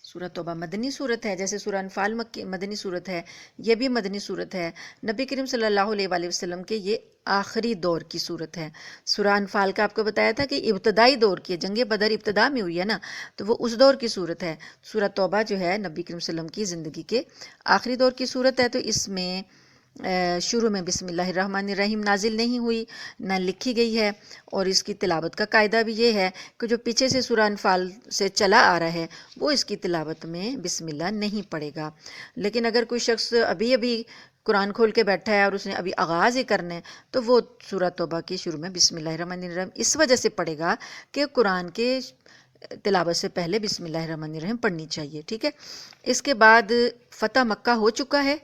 سورہ توبہ مدنی صورت ہے، جیسے سورہ انفال مدنی صورت ہے، یہ بھی مدنی صورت ہے۔ نبی کریم صلی اللہ علیہ وآلہ وسلم کے یہ آخری دور کی صورت ہے۔ سورہ انفال کا آپ کو بتایا تھا کہ ابتدائی دور کی ہے، جنگ بدر ابتدا میں ہوئی ہے نا، تو وہ اس دور کی صورت ہے۔ سورہ توبہ جو ہے نبی کریم صلی اللہ علیہ وسلم کی زندگی کے آخری دور کی صورت ہے، تو اس میں شروع میں بسم اللہ الرحمن الرحیم نازل نہیں ہوئی، نہ لکھی گئی ہے، اور اس کی تلاوت کا قاعدہ بھی یہ ہے کہ جو پیچھے سے سورہ انفال سے چلا آ رہا ہے وہ اس کی تلاوت میں بسم اللہ نہیں پڑھے گا۔ لیکن اگر کوئی شخص ابھی قرآن کھول کے بیٹھا ہے اور اس نے ابھی آغاز ہی کرنا ہے تو وہ سورہ توبہ کی شروع میں بسم اللہ الرحمن الرحیم اس وجہ سے پڑھے گا کہ قرآن کے تلاوت سے پہلے بسم اللہ الرحمن الرحیم پڑھنی چاہیے، ٹھیک ہے۔ اس کے بعد فتح مکہ ہو چکا ہے،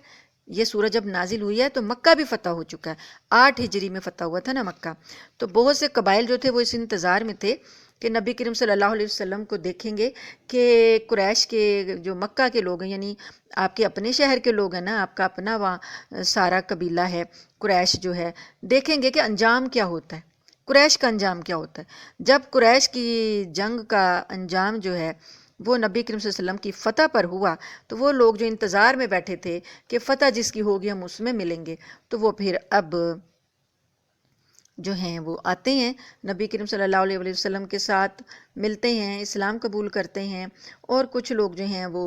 یہ سورہ جب نازل ہوئی ہے تو مکہ بھی فتح ہو چکا ہے، 8 ہجری میں فتح ہوا تھا نا مکہ۔ تو بہت سے قبائل جو تھے وہ اس انتظار میں تھے کہ نبی کریم صلی اللہ علیہ وسلم کو دیکھیں گے کہ قریش کے جو مکہ کے لوگ ہیں، یعنی آپ کے اپنے شہر کے لوگ ہیں نا، آپ کا اپنا وہاں سارا قبیلہ ہے قریش جو ہے، دیکھیں گے کہ انجام کیا ہوتا ہے، قریش کا انجام کیا ہوتا ہے۔ جب قریش کی جنگ کا انجام جو ہے وہ نبی کریم صلی اللہ علیہ وسلم کی فتح پر ہوا تو وہ لوگ جو انتظار میں بیٹھے تھے کہ فتح جس کی ہوگی ہم اس میں ملیں گے، تو وہ پھر اب جو ہیں وہ آتے ہیں نبی کریم صلی اللہ علیہ وسلم کے ساتھ ملتے ہیں، اسلام قبول کرتے ہیں، اور کچھ لوگ جو ہیں وہ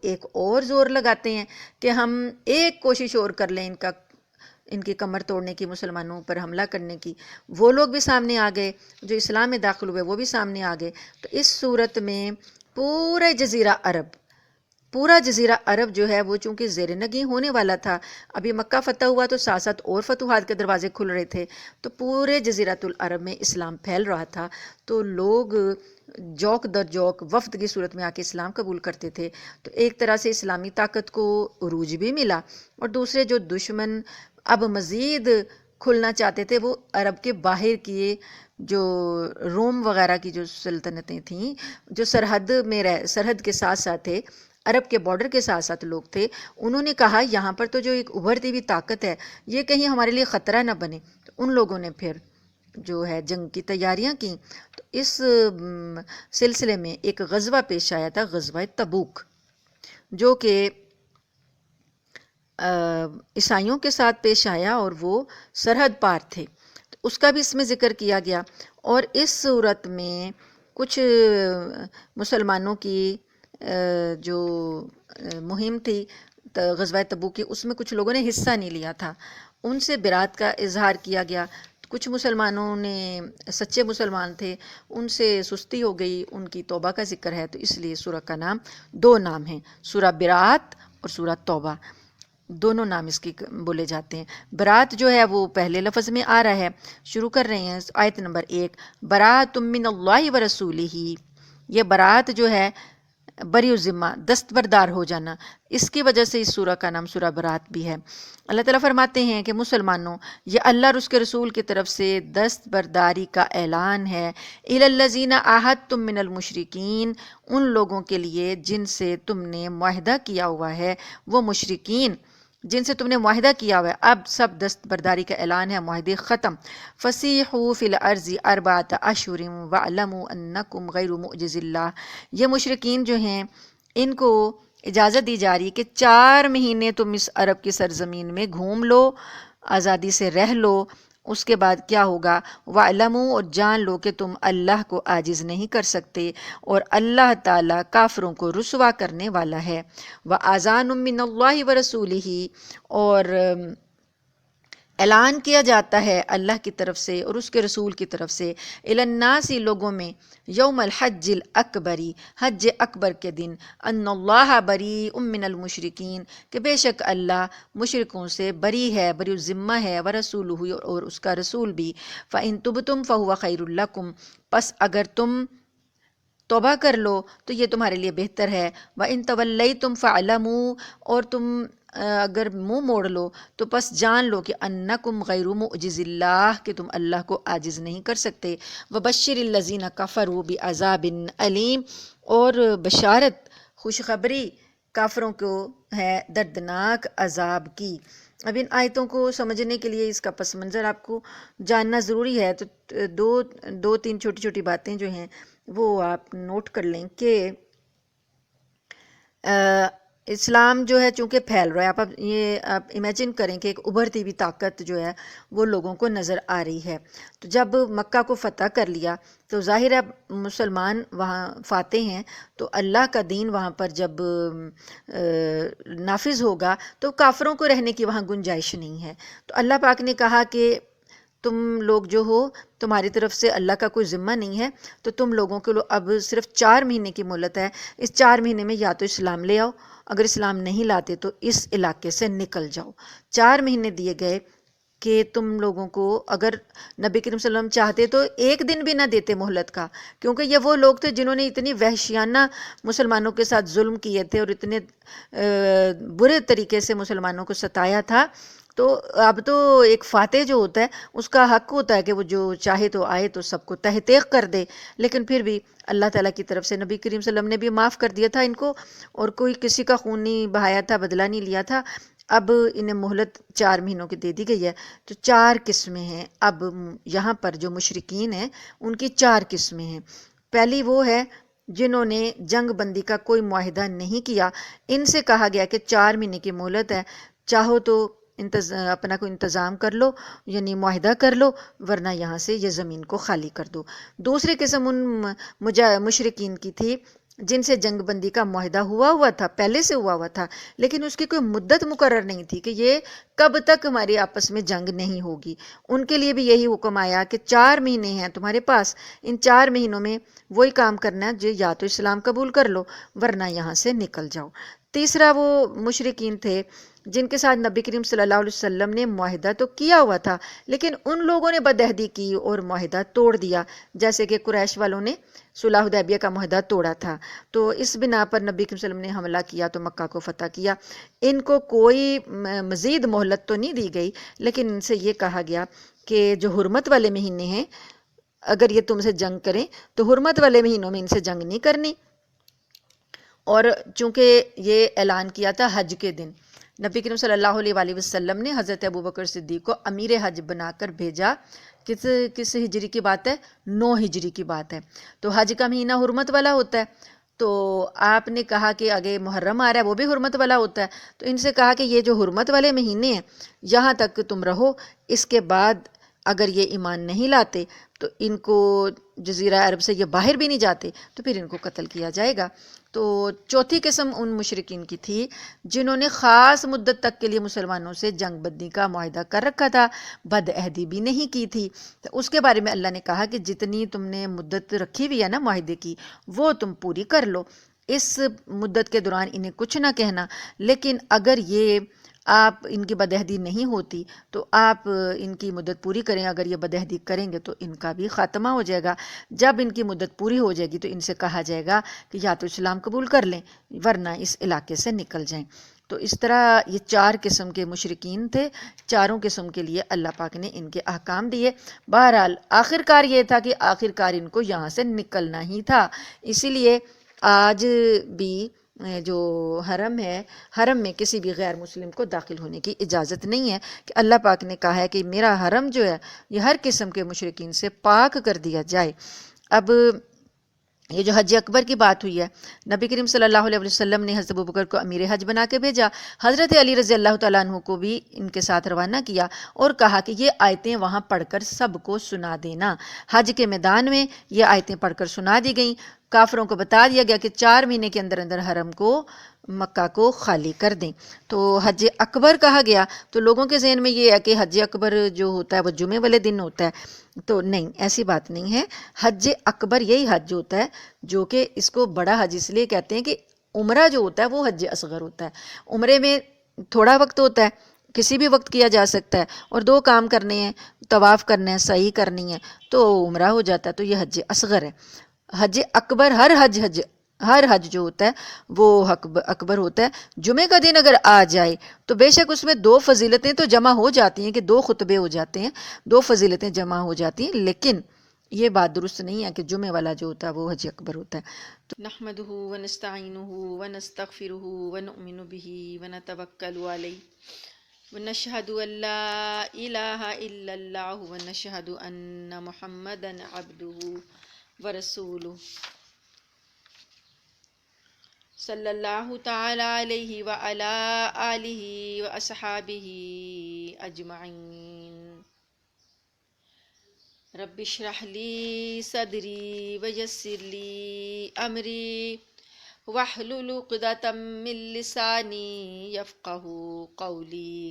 ایک اور زور لگاتے ہیں کہ ہم ایک کوشش اور کر لیں ان کی کمر توڑنے کی، مسلمانوں پر حملہ کرنے کی۔ وہ لوگ بھی سامنے آ گئے، جو اسلام میں داخل ہوئے وہ بھی سامنے آ گئے۔ تو اس صورت میں پورا جزیرہ عرب جو ہے وہ چونکہ زیر نگیں ہونے والا تھا، ابھی مکہ فتح ہوا تو ساتھ ساتھ اور فتوحات کے دروازے کھل رہے تھے، تو پورے جزیرۃ العرب میں اسلام پھیل رہا تھا، تو لوگ جوک در جوک وفد کی صورت میں آ کے اسلام قبول کرتے تھے۔ تو ایک طرح سے اسلامی طاقت کو عروج بھی ملا، اور دوسرے جو دشمن اب مزید کھلنا چاہتے تھے وہ عرب کے باہر کیے جو روم وغیرہ کی جو سلطنتیں تھیں، جو سرحد کے ساتھ ساتھ تھے، عرب کے بارڈر کے ساتھ ساتھ لوگ تھے، انہوں نے کہا یہاں پر تو جو ایک ابھرتی ہوئی طاقت ہے یہ کہیں ہمارے لیے خطرہ نہ بنے، تو ان لوگوں نے پھر جو ہے جنگ کی تیاریاں کیں۔ تو اس سلسلے میں ایک غزوہ پیش آیا تھا، غزوہ تبوک، جو کہ عیسائیوں کے ساتھ پیش آیا اور وہ سرحد پار تھے، تو اس کا بھی اس میں ذکر کیا گیا۔ اور اس صورت میں کچھ مسلمانوں کی جو مہم تھی غزوہ تبوک کی، اس میں کچھ لوگوں نے حصہ نہیں لیا تھا، ان سے برات کا اظہار کیا گیا۔ کچھ مسلمانوں نے سچے مسلمان تھے، ان سے سستی ہو گئی، ان کی توبہ کا ذکر ہے، تو اس لیے سورہ کا نام 2 نام ہیں، سورہ برات اور سورہ توبہ، دونوں نام اس کی بولے جاتے ہیں۔ برات جو ہے وہ پہلے لفظ میں آ رہا ہے، شروع کر رہے ہیں آیت نمبر 1، برات من اللہ و رسولہ، یہ برات جو ہے بری ذمہ، دستبردار ہو جانا، اس کی وجہ سے اس سورہ کا نام سورہ برات بھی ہے۔ اللہ تعالیٰ فرماتے ہیں کہ مسلمانوں، یہ اللہ اور اس کے رسول کی طرف سے دستبرداری کا اعلان ہے، الی الذین عاہدتم من المشرکین، ان لوگوں کے لیے جن سے تم نے معاہدہ کیا ہوا ہے، وہ مشرکین جن سے تم نے معاہدہ کیا ہوا ہے، اب سب دستبرداری کا اعلان ہے، معاہدے ختم۔ فسیحوا فی الارض اربعۃ اشہر واعلموا انکم غیر معجز اللہ، یہ مشرکین جو ہیں ان کو اجازت دی جا رہی ہے کہ 4 مہینے تم اس عرب کی سرزمین میں گھوم لو، آزادی سے رہ لو، اس کے بعد کیا ہوگا، وَاعْلَمُوا، اور جان لو کہ تم اللہ کو عاجز نہیں کر سکتے، اور اللہ تعالیٰ کافروں کو رسوا کرنے والا ہے۔ وَآذَانٌ مِّنَ اللَّهِ وَرَسُولِهِ، اور اعلان کیا جاتا ہے اللہ کی طرف سے اور اس کے رسول کی طرف سے، الی الناس، لوگوں میں، یوم الحج الاکبری، حج اکبر کے دن، ان اللہ بریء من المشرکین، کہ بے شک اللہ مشرکوں سے بری ہے، بری الذمہ ہے، ورسولہ، اور اس کا رسول بھی، فإن تبتم فہو خیر لکم، پس اگر تم توبہ کر لو تو یہ تمہارے لیے بہتر ہے، وَإِن تَوَلَّيْتُمْ فَاعْلَمُوا، اور تم اگر منہ موڑ لو تو پس جان لو کہ انکم غیر معجز اللہ، کہ تم اللہ کو عاجز نہیں کر سکتے۔ وَبَشِّرِ الَّذِينَ كَفَرُوا بِعَذَابٍ أَلِيمٍ، اور بشارت، خوشخبری کافروں کو ہے دردناک عذاب کی۔ اب ان آیتوں کو سمجھنے کے لیے اس کا پس منظر آپ کو جاننا ضروری ہے، تو دو تین چھوٹی چھوٹی باتیں جو ہیں وہ آپ نوٹ کر لیں کہ اسلام جو ہے چونکہ پھیل رہا ہے، آپ امیجن کریں کہ ایک ابھرتی ہوئی طاقت جو ہے وہ لوگوں کو نظر آ رہی ہے۔ تو جب مکہ کو فتح کر لیا تو ظاہر ہے مسلمان وہاں فاتح ہیں، تو اللہ کا دین وہاں پر جب نافذ ہوگا تو کافروں کو رہنے کی وہاں گنجائش نہیں ہے۔ تو اللہ پاک نے کہا کہ تم لوگ جو ہو، تمہاری طرف سے اللہ کا کوئی ذمہ نہیں ہے، تو تم لوگوں کے اب صرف 4 مہینے کی مہلت ہے۔ اس 4 مہینے میں یا تو اسلام لے آؤ، اگر اسلام نہیں لاتے تو اس علاقے سے نکل جاؤ۔ 4 مہینے دیے گئے کہ تم لوگوں کو، اگر نبی کریم صلی اللہ علیہ وسلم چاہتے تو ایک دن بھی نہ دیتے مہلت کا، کیونکہ یہ وہ لوگ تھے جنہوں نے اتنی وحشیانہ مسلمانوں کے ساتھ ظلم کیے تھے اور اتنے برے طریقے سے مسلمانوں کو ستایا تھا۔ تو اب تو ایک فاتح جو ہوتا ہے اس کا حق ہوتا ہے کہ وہ جو چاہے تو آئے تو سب کو تہ تیغ کر دے، لیکن پھر بھی اللہ تعالیٰ کی طرف سے نبی کریم صلی اللہ علیہ وسلم نے بھی معاف کر دیا تھا ان کو، اور کوئی کسی کا خون نہیں بہایا تھا، بدلہ نہیں لیا تھا۔ اب انہیں مہلت 4 مہینوں کی دے دی گئی ہے۔ تو 4 قسمیں ہیں اب یہاں پر جو مشرکین ہیں ان کی 4 قسمیں ہیں۔ پہلی وہ ہے جنہوں نے جنگ بندی کا کوئی معاہدہ نہیں کیا، ان سے کہا گیا کہ 4 مہینے کی مہلت ہے، چاہو تو اپنا کوئی انتظام کر لو، یعنی معاہدہ کر لو، ورنہ یہاں سے یہ زمین کو خالی کر دو۔ دوسری قسم ان مشرکین کی تھی جن سے جنگ بندی کا معاہدہ ہوا تھا، پہلے سے ہوا تھا، لیکن اس کی کوئی مدت مقرر نہیں تھی کہ یہ کب تک ہماری آپس میں جنگ نہیں ہوگی۔ ان کے لیے بھی یہی حکم آیا کہ 4 مہینے ہیں تمہارے پاس، ان 4 مہینوں میں وہی کام کرنا ہے جو یا تو اسلام قبول کر لو ورنہ یہاں سے نکل جاؤ۔ تیسرا وہ مشرکین تھے جن کے ساتھ نبی کریم صلی اللہ علیہ وسلم نے معاہدہ تو کیا ہوا تھا، لیکن ان لوگوں نے بدعہدی کی اور معاہدہ توڑ دیا، جیسے کہ قریش والوں نے صلح حدیبیہ کا معاہدہ توڑا تھا۔ تو اس بنا پر نبی کریم صلی اللہ علیہ وسلم نے حملہ کیا تو مکہ کو فتح کیا۔ ان کو کوئی مزید مہلت تو نہیں دی گئی، لیکن ان سے یہ کہا گیا کہ جو حرمت والے مہینے ہیں اگر یہ تم سے جنگ کریں تو حرمت والے مہینوں میں ان سے جنگ نہیں کرنی۔ اور چونکہ یہ اعلان کیا تھا حج کے دن، نبی کریم صلی اللہ علیہ وآلہ وسلم نے حضرت ابوبکر صدیق کو امیر حج بنا کر بھیجا۔ کس ہجری کی بات ہے؟ 9 ہجری کی بات ہے۔ تو حج کا مہینہ حرمت والا ہوتا ہے، تو آپ نے کہا کہ آگے محرم آ رہا ہے وہ بھی حرمت والا ہوتا ہے، تو ان سے کہا کہ یہ جو حرمت والے مہینے ہیں یہاں تک تم رہو، اس کے بعد اگر یہ ایمان نہیں لاتے تو ان کو جزیرہ عرب سے یہ باہر بھی نہیں جاتے تو پھر ان کو قتل کیا جائے گا۔ تو چوتھی قسم ان مشرکین کی تھی جنہوں نے خاص مدت تک کے لیے مسلمانوں سے جنگ بندی کا معاہدہ کر رکھا تھا، بدعہدی بھی نہیں کی تھی۔ تو اس کے بارے میں اللہ نے کہا کہ جتنی تم نے مدت رکھی ہوئی ہے نا معاہدے کی وہ تم پوری کر لو، اس مدت کے دوران انہیں کچھ نہ کہنا، لیکن اگر یہ آپ ان کی بدعہدی نہیں ہوتی تو آپ ان کی مدت پوری کریں، اگر یہ بدعہدی کریں گے تو ان کا بھی خاتمہ ہو جائے گا۔ جب ان کی مدت پوری ہو جائے گی تو ان سے کہا جائے گا کہ یا تو اسلام قبول کر لیں ورنہ اس علاقے سے نکل جائیں۔ تو اس طرح یہ 4 قسم کے مشرکین تھے، چاروں قسم کے لیے اللہ پاک نے ان کے احکام دیے۔ بہرحال آخر کار یہ تھا کہ آخر کار ان کو یہاں سے نکلنا ہی تھا، اسی لیے آج بھی جو حرم ہے، حرم میں کسی بھی غیر مسلم کو داخل ہونے کی اجازت نہیں ہے، کہ اللہ پاک نے کہا ہے کہ میرا حرم جو ہے یہ ہر قسم کے مشرکین سے پاک کر دیا جائے۔ اب یہ جو حج اکبر کی بات ہوئی ہے، نبی کریم صلی اللہ علیہ وسلم نے حضرت ابوبکر کو امیر حج بنا کے بھیجا، حضرت علی رضی اللہ تعالیٰ عنہ کو بھی ان کے ساتھ روانہ کیا اور کہا کہ یہ آیتیں وہاں پڑھ کر سب کو سنا دینا۔ حج کے میدان میں یہ آیتیں پڑھ کر سنا دی گئیں، کافروں کو بتا دیا گیا کہ 4 مہینے کے اندر اندر حرم کو، مکہ کو خالی کر دیں۔ تو حج اکبر کہا گیا، تو لوگوں کے ذہن میں یہ ہے کہ حج اکبر جو ہوتا ہے وہ جمعے والے دن ہوتا ہے، تو نہیں، ایسی بات نہیں ہے۔ حج اکبر یہی حج ہوتا ہے جو کہ اس کو بڑا حج اس لیے کہتے ہیں کہ عمرہ جو ہوتا ہے وہ حج اصغر ہوتا ہے۔ عمرے میں تھوڑا وقت ہوتا ہے، کسی بھی وقت کیا جا سکتا ہے، اور 2 کام کرنے ہیں، طواف کرنا ہے، سعی کرنی ہے، تو عمرہ ہو جاتا ہے، تو یہ حج اصغر ہے۔ حج اکبر ہر حج جو ہوتا ہے وہ اکبر ہوتا ہے۔ جمعے کا دن اگر آ جائے تو بے شک اس میں 2 فضیلتیں تو جمع ہو جاتی ہیں کہ 2 خطبے ہو جاتے ہیں، 2 فضیلتیں جمع ہو جاتی ہیں، لیکن یہ بات درست نہیں ہے کہ جمعے والا جو ہوتا ہے وہ حج اکبر ہوتا ہے۔ نحمدہ ونستعینہ ونستغفرہ ونؤمن بہ ونتوکل علیہ ونشہد ان لا الہ الا اللہ ونشہد ان محمدا عبدہ ورسولہ۔ صلی اللہ تعالی علیہ وعلا آلہ واصحابہ اجمعین۔ رب اشرح لی صدری ویسر لی امری واحلل عقدۃ من لسانی یفقہوا قولی۔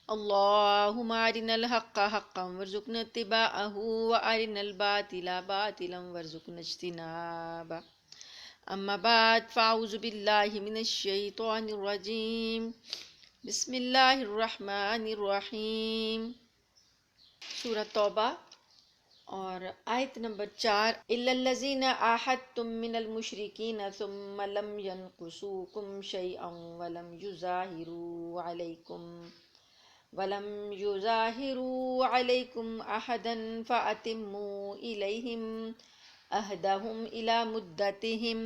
اللہم ارنا الحق حقا وارزقنا اتباعہ وارنا الباطل باطلا وارزقنا اجتنابہ۔ اما بعد فاعوذ باللہ من الشیطان الرجیم، بسم اللہ الرحمن الرحیم۔ سورہ توبہ اور آیت نمبر 4۔ اِلَّا الَّذِينَ عَاهَدتُّم مِّنَ الْمُشْرِكِينَ ثُمَّ لَمْ يَنْقُصُوكُمْ شَيْئًا وَلَمْ يُظَاهِرُوا عَلَيْكُمْ أَحَدًا فَأَتِمُّوا إِلَيْهِمْ عَهْدَهُمْ إِلَى مُدَّتِهِمْ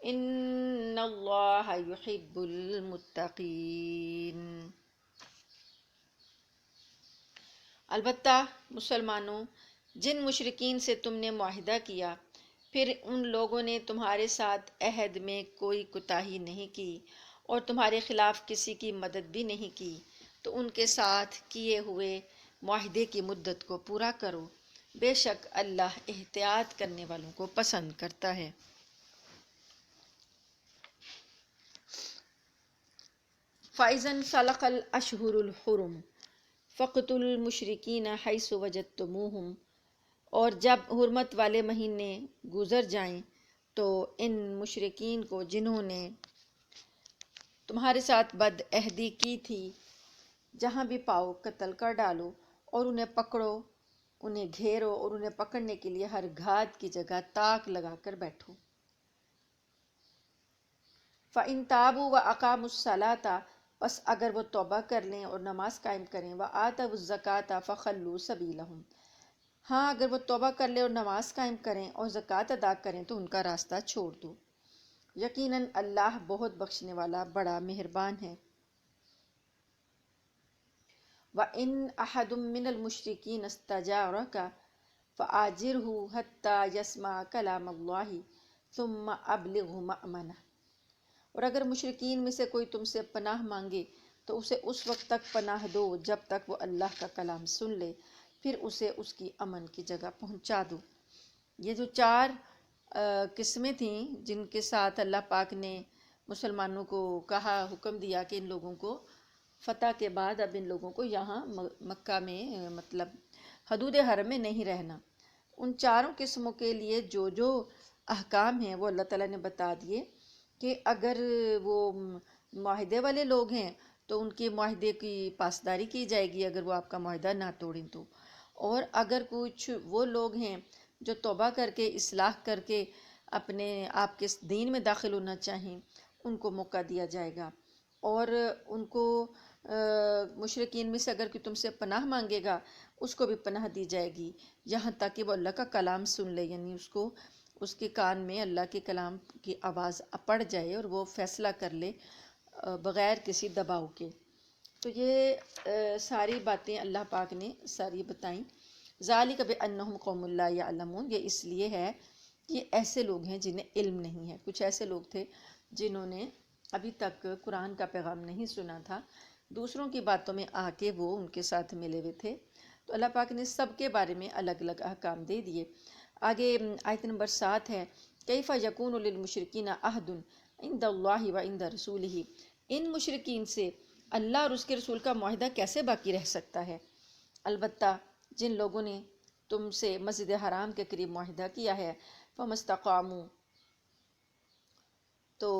إِنَّ اللَّهَ يُحِبُّ الْمُتَّقِينَ۔ البتہ مسلمانوں، جن مشرکین سے تم نے معاہدہ کیا، پھر ان لوگوں نے تمہارے ساتھ عہد میں کوئی کوتاہی نہیں کی اور تمہارے خلاف کسی کی مدد بھی نہیں کی، تو ان کے ساتھ کیے ہوئے معاہدے کی مدت کو پورا کرو، بے شک اللہ احتیاط کرنے والوں کو پسند کرتا ہے۔ فَإِذَا انْسَلَخَ الْأَشْهُرُ الْحُرُمُ فَاقْتُلُوا الْمُشْرِكِينَ حَيْثُ وَجَدتُّمُوهُمْ، اور جب حرمت والے مہینے گزر جائیں تو ان مشرکین کو جنہوں نے تمہارے ساتھ بد عہدی کی تھی جہاں بھی پاؤ قتل کر ڈالو، اور انہیں پکڑو، انہیں گھیرو اور انہیں پکڑنے کے لیے ہر گھات کی جگہ تاک لگا کر بیٹھو۔ فَإِن تَابُوا وَأَقَامُوا الصَّلَاةَ، پس اگر وہ توبہ کر لیں اور نماز قائم کریں، وَآتَوُا الزَّکَاةَ فَخَلُّوا سَبِیلَهُمْ، ہاں اگر وہ توبہ کر لیں اور نماز قائم کریں اور زکوٰۃ ادا کریں تو ان کا راستہ چھوڑ دو، یقیناً اللہ بہت بخشنے والا بڑا مہربان ہے۔ وَإِنْ أَحَدٌ مِّنَ الْمُشْرِكِينَ اسْتَجَارَكَ فَأَجِرْهُ حَتَّى يَسْمَعَ كَلَامَ اللَّهِ ثُمَّ أَبْلِغْهُ مَأْمَنَهُ، اور اگر مشرکین میں سے کوئی تم سے پناہ مانگے تو اسے اس وقت تک پناہ دو جب تک وہ اللہ کا کلام سن لے، پھر اسے اس کی امن کی جگہ پہنچا دو۔ یہ جو 4 قسمیں تھیں جن کے ساتھ اللہ پاک نے مسلمانوں کو کہا، حکم دیا کہ ان لوگوں کو فتح کے بعد اب ان لوگوں کو یہاں مکہ میں مطلب حدود حرم میں نہیں رہنا، ان 4 قسموں کے لیے جو جو احکام ہیں وہ اللہ تعالیٰ نے بتا دیے کہ اگر وہ معاہدے والے لوگ ہیں تو ان کے معاہدے کی پاسداری کی جائے گی اگر وہ آپ کا معاہدہ نہ توڑیں تو، اور اگر کچھ وہ لوگ ہیں جو توبہ کر کے اصلاح کر کے اپنے آپ کے دین میں داخل ہونا چاہیں ان کو موقع دیا جائے گا، اور ان کو مشرکین میں سے اگر کوئی تم سے پناہ مانگے گا اس کو بھی پناہ دی جائے گی یہاں تک کہ وہ اللہ کا کلام سن لے، یعنی اس کے کان میں اللہ کے کلام کی آواز پڑ جائے اور وہ فیصلہ کر لے بغیر کسی دباؤ کے۔ تو یہ ساری باتیں اللہ پاک نے ساری بتائیں۔ ذالک بانہم قوم لا یعلمون، یہ اس لیے ہے کہ ایسے لوگ ہیں جنہیں علم نہیں ہے، کچھ ایسے لوگ تھے جنہوں نے ابھی تک قرآن کا پیغام نہیں سنا تھا، دوسروں کی باتوں میں آ کے وہ ان کے ساتھ ملے ہوئے تھے، تو اللہ پاک نے سب کے بارے میں الگ الگ احکام دے دیے۔ آگے آیت نمبر 7 ہے، کیف یکون للمشرکین عہد عند اللہ وعند رسولہ، ان مشرکین سے اللہ اور اس کے رسول کا معاہدہ کیسے باقی رہ سکتا ہے؟ البتہ جن لوگوں نے تم سے مسجد حرام کے قریب معاہدہ کیا ہے، فَمَسْتَقَامُوا تو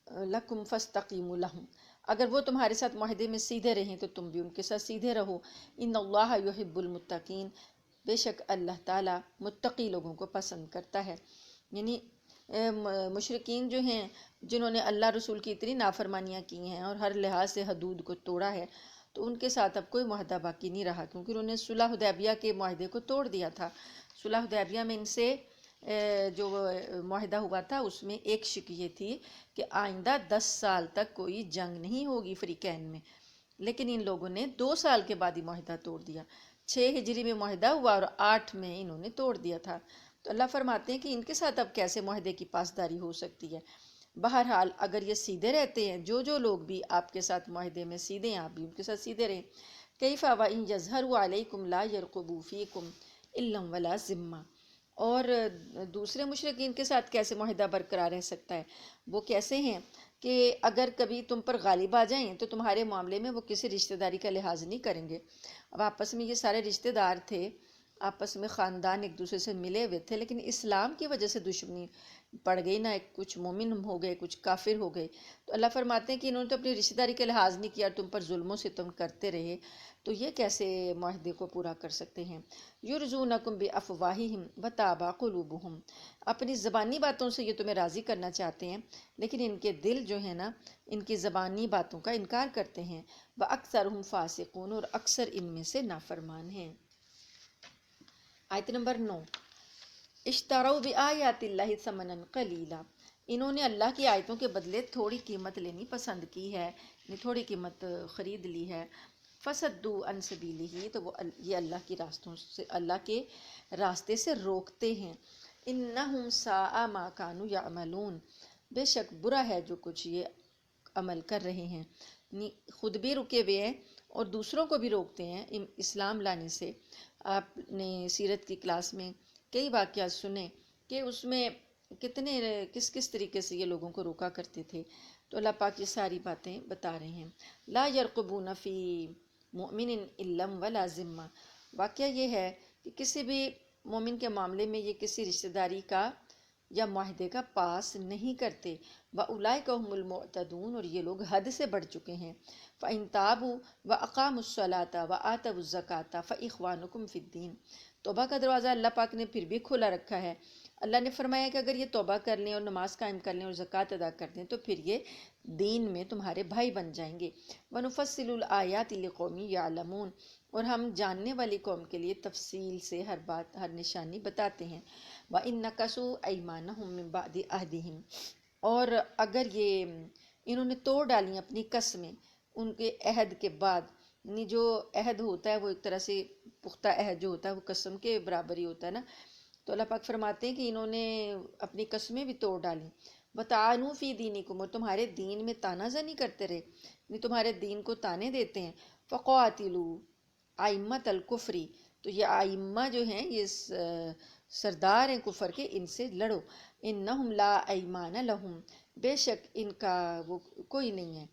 لَكُمْ فَاسْتَقِیمُوا لَهُمْ، اگر وہ تمہارے ساتھ معاہدے میں سیدھے رہیں تو تم بھی ان کے ساتھ سیدھے رہو۔ ان اللہ یحب المتقین، بے شک اللہ تعالیٰ متقی لوگوں کو پسند کرتا ہے۔ یعنی مشرکین جو ہیں جنہوں نے اللہ رسول کی اتنی نافرمانیاں کی ہیں اور ہر لحاظ سے حدود کو توڑا ہے، تو ان کے ساتھ اب کوئی معاہدہ باقی نہیں رہا، کیونکہ انہوں نے صلح حدیبیہ کے معاہدے کو توڑ دیا تھا۔ صلح حدیبیہ میں ان سے جو معاہدہ ہوا تھا اس میں ایک شک یہ تھی کہ آئندہ 10 سال تک کوئی جنگ نہیں ہوگی فریقین میں، لیکن ان لوگوں نے 2 سال کے بعد ہی معاہدہ توڑ دیا۔ 6 ہجری میں معاہدہ ہوا اور 8 میں انہوں نے توڑ دیا تھا۔ تو اللہ فرماتے ہیں کہ ان کے ساتھ اب کیسے معاہدے کی پاسداری ہو سکتی ہے؟ بہرحال اگر یہ سیدھے رہتے ہیں، جو لوگ بھی آپ کے ساتھ معاہدے میں سیدھے ہیں، آپ بھی ان کے ساتھ سیدھے رہیں۔ کیف وإن یظہروا علیکم لا یرقبوا فیکم الا ولا ذمہ، اور دوسرے مشرکین کے ساتھ کیسے معاہدہ برقرار رہ سکتا ہے؟ وہ کیسے ہیں کہ اگر کبھی تم پر غالب آ جائیں تو تمہارے معاملے میں وہ کسی رشتہ داری کا لحاظ نہیں کریں گے۔ اب آپس میں یہ سارے رشتہ دار تھے، آپس میں خاندان ایک دوسرے سے ملے ہوئے تھے، لیکن اسلام کی وجہ سے دشمنی پڑ گئی نا، کچھ مومن ہو گئے، کچھ کافر ہو گئے۔ تو اللہ فرماتے ہیں کہ انہوں نے تو اپنی رشتہ داری کا لحاظ نہیں کیا، تم پر ظلم و ستم کرتے رہے، تو یہ کیسے معاہدے کو پورا کر سکتے ہیں؟ یرضونکم بافواہہم وتابى قلوبہم، اپنی زبانی باتوں سے یہ تمہیں راضی کرنا چاہتے ہیں، لیکن ان کے دل جو ہے نا، ان کی زبانی باتوں کا انکار کرتے ہیں۔ واکثرہم فاسقون، اور اکثر ان میں سے نافرمان ہیں۔ آیت نمبر 9، اشتروا بآیات اللہ ثمنا قلیلا، انہوں نے اللہ کی آیتوں کے بدلے تھوڑی قیمت لینی پسند کی ہے، یعنی تھوڑی قیمت خرید لی ہے۔ فصدوا عن سبیلہ، تو وہ یہ اللہ کی راستوں سے، اللہ کے راستے سے روکتے ہیں۔ انہم ساء ما کانوا یعملون، بے شک برا ہے جو کچھ یہ عمل کر رہے ہیں، یعنی خود بھی رکے ہوئے ہیں اور دوسروں کو بھی روکتے ہیں اسلام لانے سے۔ آپ نے سیرت کی کلاس میں کئی واقعات سنے کہ اس میں کس طریقے سے یہ لوگوں کو روکا کرتے تھے، تو اللہ پاک یہ ساری باتیں بتا رہے ہیں۔ لا یرقبون فی مؤمن الا ولا ذمہ، واقعہ یہ ہے کہ کسی بھی مومن کے معاملے میں یہ کسی رشتہ داری کا یا معاہدے کا پاس نہیں کرتے۔ وَأُولَئِكَ هُمُ الْمُعْتَدُونَ، اور یہ لوگ حد سے بڑھ چکے ہیں۔ فَإِن تَابُوا وَأَقَامُوا الصَّلَاةَ وَآتَوُا الزَّكَاةَ فَإِخْوَانُكُمْ فِي الدِّينِ، توبہ کا دروازہ اللہ پاک نے پھر بھی کھلا رکھا ہے۔ اللہ نے فرمایا کہ اگر یہ توبہ کر لیں اور نماز قائم کر لیں اور زکوٰۃ ادا کر دیں تو پھر یہ دین میں تمہارے بھائی بن جائیں گے۔ وَنُفَصِّلُ الْآيَاتِ لِقَوْمٍ يَعْلَمُونَ، اور ہم جاننے والی قوم کے لیے تفصیل سے ہر بات، ہر نشانی بتاتے ہیں۔ وَإِن نَكَثُوا أَيْمَانَهُم مِّن بَعْدِ عَهْدِهِمْ، اور اگر یہ انہوں نے توڑ ڈالی اپنی قسمیں ان کے عہد کے بعد، یعنی جو عہد ہوتا ہے وہ ایک طرح سے پختہ عہد جو ہوتا ہے وہ قسم کے برابر ہی ہوتا ہے نا، تو اللہ پاک فرماتے ہیں کہ انہوں نے اپنی قسمیں بھی توڑ ڈالیں۔ وَطَعَنُوا فِي دِينِكُمْ، اور تمہارے دین میں تانا زنی کرتے رہے، یعنی تمہارے دین کو تانے دیتے ہیں۔ فَقَاتِلُوا أَئِمَّةَ الْكُفْرِ، تو یہ آئمہ جو ہیں یہ سردار ہیں کفر کے، ان سے لڑو۔ انہم لا ایمان لہم، بے شک ان کا وہ کوئی نہیں ہے،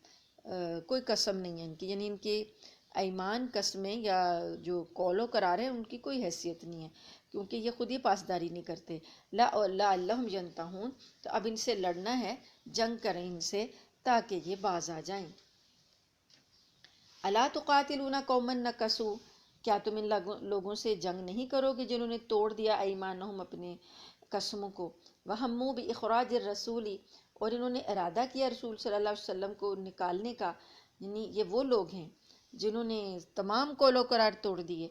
کوئی قسم نہیں ہے ان کی، یعنی ان کی ایمان قسمیں یا جو قول و قرار ہے ان کی کوئی حیثیت نہیں ہے، کیونکہ یہ خود ہی پاسداری نہیں کرتے۔ لعلہم ینتہون، تو اب ان سے لڑنا ہے، جنگ کریں ان سے تاکہ یہ باز آ جائیں۔ الا تقاتلون قوما نکثوا، کیا تم ان لوگوں سے جنگ نہیں کرو گے جنہوں نے توڑ دیا ایمانہم اپنے قسموں کو۔ وہموا باخراج الرسول، اور انہوں نے ارادہ کیا رسول صلی اللہ علیہ وسلم کو نکالنے کا، یعنی یہ وہ لوگ ہیں جنہوں نے تمام قول و قرار توڑ دیے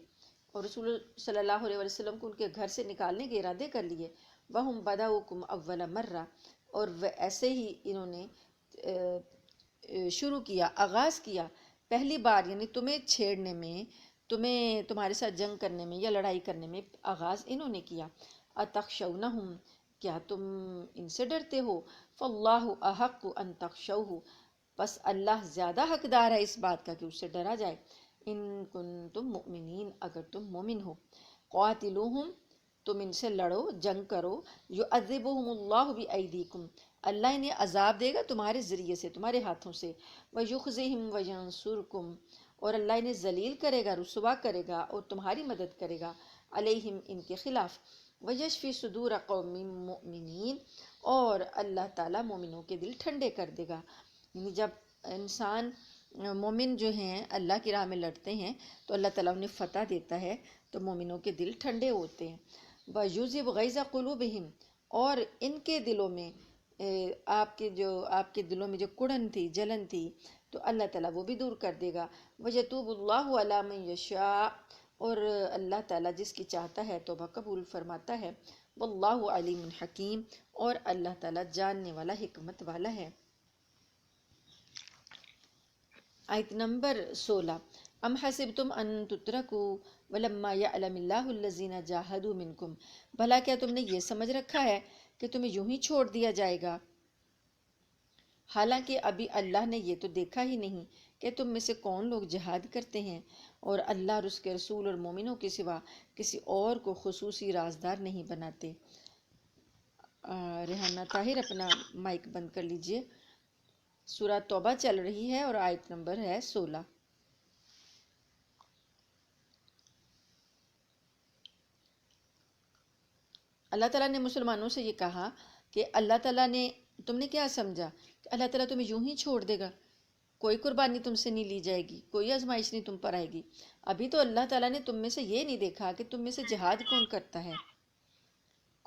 اور رسول صلی اللہ علیہ وسلم کو ان کے گھر سے نکالنے کے ارادے کر لیے۔ وہم بدؤکم اول مرہ، اور ایسے ہی انہوں نے شروع کیا، آغاز کیا پہلی بار، یعنی تمہیں چھیڑنے میں، تمہارے ساتھ جنگ کرنے میں یا لڑائی کرنے میں آغاز انہوں نے کیا۔ اتخشونہم، کیا تم ان سے ڈرتے ہو؟ فاللہ احق ان تخشوہ، بس اللہ زیادہ حقدار ہے اس بات کا کہ اس سے ڈرا جائے۔ ان کنتم مؤمنین، اگر تم مومن ہو۔ قاتلوہم، تم ان سے لڑو، جنگ کرو۔ یعذبہم اللہ بایدیکم، اللہ انہیں عذاب دے گا تمہارے ذریعے سے، تمہارے ہاتھوں سے۔ ویخزہم وینصرکم، اور اللہ انہیں ذلیل کرے گا، رسوا کرے گا اور تمہاری مدد کرے گا، علیہم ان کے خلاف۔ ویشفی صدور قوم مؤمنین، اور اللہ تعالیٰ مومنوں کے دل ٹھنڈے کر دے گا، یعنی جب انسان مومن جو ہیں اللہ کی راہ میں لڑتے ہیں تو اللہ تعالیٰ انہیں فتح دیتا ہے، تو مومنوں کے دل ٹھنڈے ہوتے ہیں۔ وَيُذْهِبْ غَيْظَ قُلُوبِهِمْ، اور ان کے دلوں میں آپ کے دلوں میں جو کڑن تھی، جلن تھی، تو اللہ تعالیٰ وہ بھی دور کر دے گا۔ وَيَتُوبُ اللَّهُ عَلَىٰ مَن يَشَاءُ، اور اللہ تعالیٰ جس کی چاہتا ہے توبہ قبول فرماتا ہے۔ وَاللَّهُ عَلِيمٌ حَكِيمٌ، اور اللہ تعالیٰ جاننے والا، حکمت والا ہے۔ آیت نمبر 16، ام حسبتم ان تترکوا ولما یعلم اللہ الذین جاہدوا منکم، بھلا کیا تم نے یہ سمجھ رکھا ہے کہ تمہیں یوں ہی چھوڑ دیا جائے گا، حالانکہ ابھی اللہ نے یہ تو دیکھا ہی نہیں کہ تم میں سے کون لوگ جہاد کرتے ہیں، اور اللہ اور اس کے رسول اور مومنوں کے سوا کسی اور کو خصوصی رازدار نہیں بناتے۔ ریحانہ طاہر اپنا مائک بند کر لیجئے۔ سورہ توبہ چل رہی ہے اور آیت نمبر ہے 16۔ اللہ تعالیٰ نے مسلمانوں سے یہ کہا کہ اللہ تعالیٰ نے، تم نے کیا سمجھا کہ اللہ تعالیٰ تمہیں یوں ہی چھوڑ دے گا، کوئی قربانی تم سے نہیں لی جائے گی، کوئی آزمائش نہیں تم پر آئے گی؟ ابھی تو اللہ تعالیٰ نے تم میں سے یہ نہیں دیکھا کہ تم میں سے جہاد کون کرتا ہے،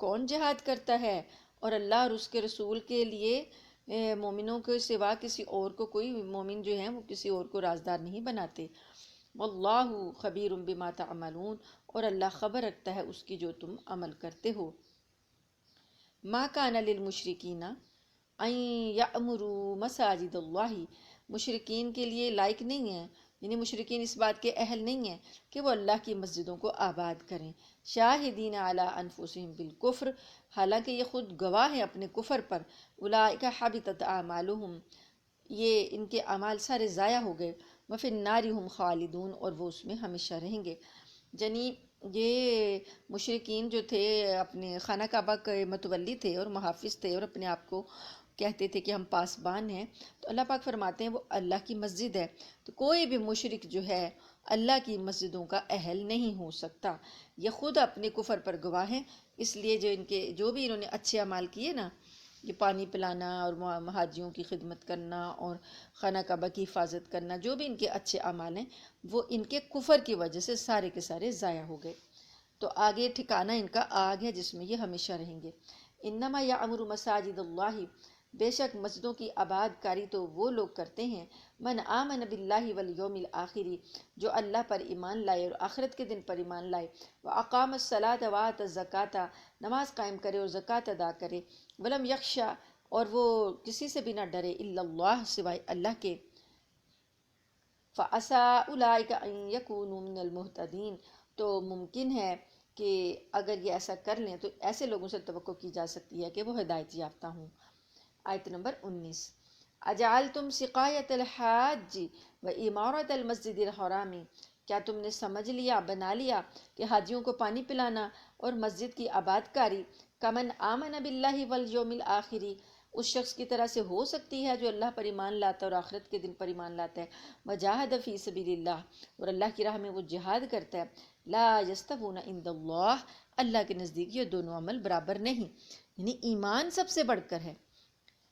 کون جہاد کرتا ہے، اور اللہ اور اس کے رسول کے لیے مومنوں کے سوا کسی اور کو، کوئی مومن جو ہیں وہ کسی اور کو رازدار نہیں بناتے۔ واللہ خبیر بما تعملون، اور اللہ خبر رکھتا ہے اس کی جو تم عمل کرتے ہو۔ ما کان للمشرکین ان یأمروا مساجد اللہ، مشرکین کے لیے لائق نہیں ہے، یعنی مشرکین اس بات کے اہل نہیں ہیں کہ وہ اللہ کی مسجدوں کو آباد کریں، شاہدین علی انفسہم بالکفر، حالانکہ یہ خود گواہ ہیں اپنے کفر پر، اولئک حبطت اعمالہم، یہ ان کے اعمال سارے ضائع ہو گئے، وفی النار ہم خالدون، اور وہ اس میں ہمیشہ رہیں گے۔ یعنی یہ مشرکین جو تھے اپنے خانہ کعبہ کے متولی تھے اور محافظ تھے، اور اپنے آپ کو کہتے تھے کہ ہم پاسبان ہیں، تو اللہ پاک فرماتے ہیں وہ اللہ کی مسجد ہے، تو کوئی بھی مشرک جو ہے اللہ کی مسجدوں کا اہل نہیں ہو سکتا۔ یہ خود اپنے کفر پر گواہ ہیں، اس لیے جو بھی انہوں نے اچھے اعمال کیے نا، یہ پانی پلانا اور حاجیوں کی خدمت کرنا اور خانہ کعبہ کی حفاظت کرنا، جو بھی ان کے اچھے اعمال ہیں وہ ان کے کفر کی وجہ سے سارے کے سارے ضائع ہو گئے۔ تو آگے ٹھکانہ ان کا آگ ہے جس میں یہ ہمیشہ رہیں گے۔ انما یعمر مساجد اللہ، بے شک مسجدوں کی آباد کاری تو وہ لوگ کرتے ہیں، من آمن باللہ والیوم الآخر، جو اللہ پر ایمان لائے اور آخرت کے دن پر ایمان لائے، واقام الصلاۃ وآت الزکاۃ، نماز قائم کرے اور زکوٰۃ ادا کرے، ولم یخشا، اور وہ کسی سے بھی نہ ڈرے، الا اللہ، سوائے اللہ کے، فَعَسَىٰ أُولَٰئِكَ أَن يَكُونُوا مِنَ الْمُهْتَدِينَ، تو ممکن ہے کہ اگر یہ ایسا کر لیں تو ایسے لوگوں سے توقع کی جا سکتی ہے کہ وہ ہدایت یافتہ ہوں۔ آیت نمبر 19، اجعلتم سقایت الحاج و عمارت المسجد الحرام، کیا تم نے سمجھ لیا، بنا لیا کہ حاجیوں کو پانی پلانا اور مسجد کی آباد کاری، کمن آمن باللہ والیوم الآخر، اس شخص کی طرح سے ہو سکتی ہے جو اللہ پر ایمان لاتا ہے اور آخرت کے دن پر ایمان لاتا ہے، وجاہد فی سبیل اللہ، اور اللہ کی راہ میں وہ جہاد کرتا ہے، لا یستوون عند اللہ، اللہ کے نزدیک یہ دونوں عمل برابر نہیں، یعنی ایمان سب سے بڑھ کر ہے۔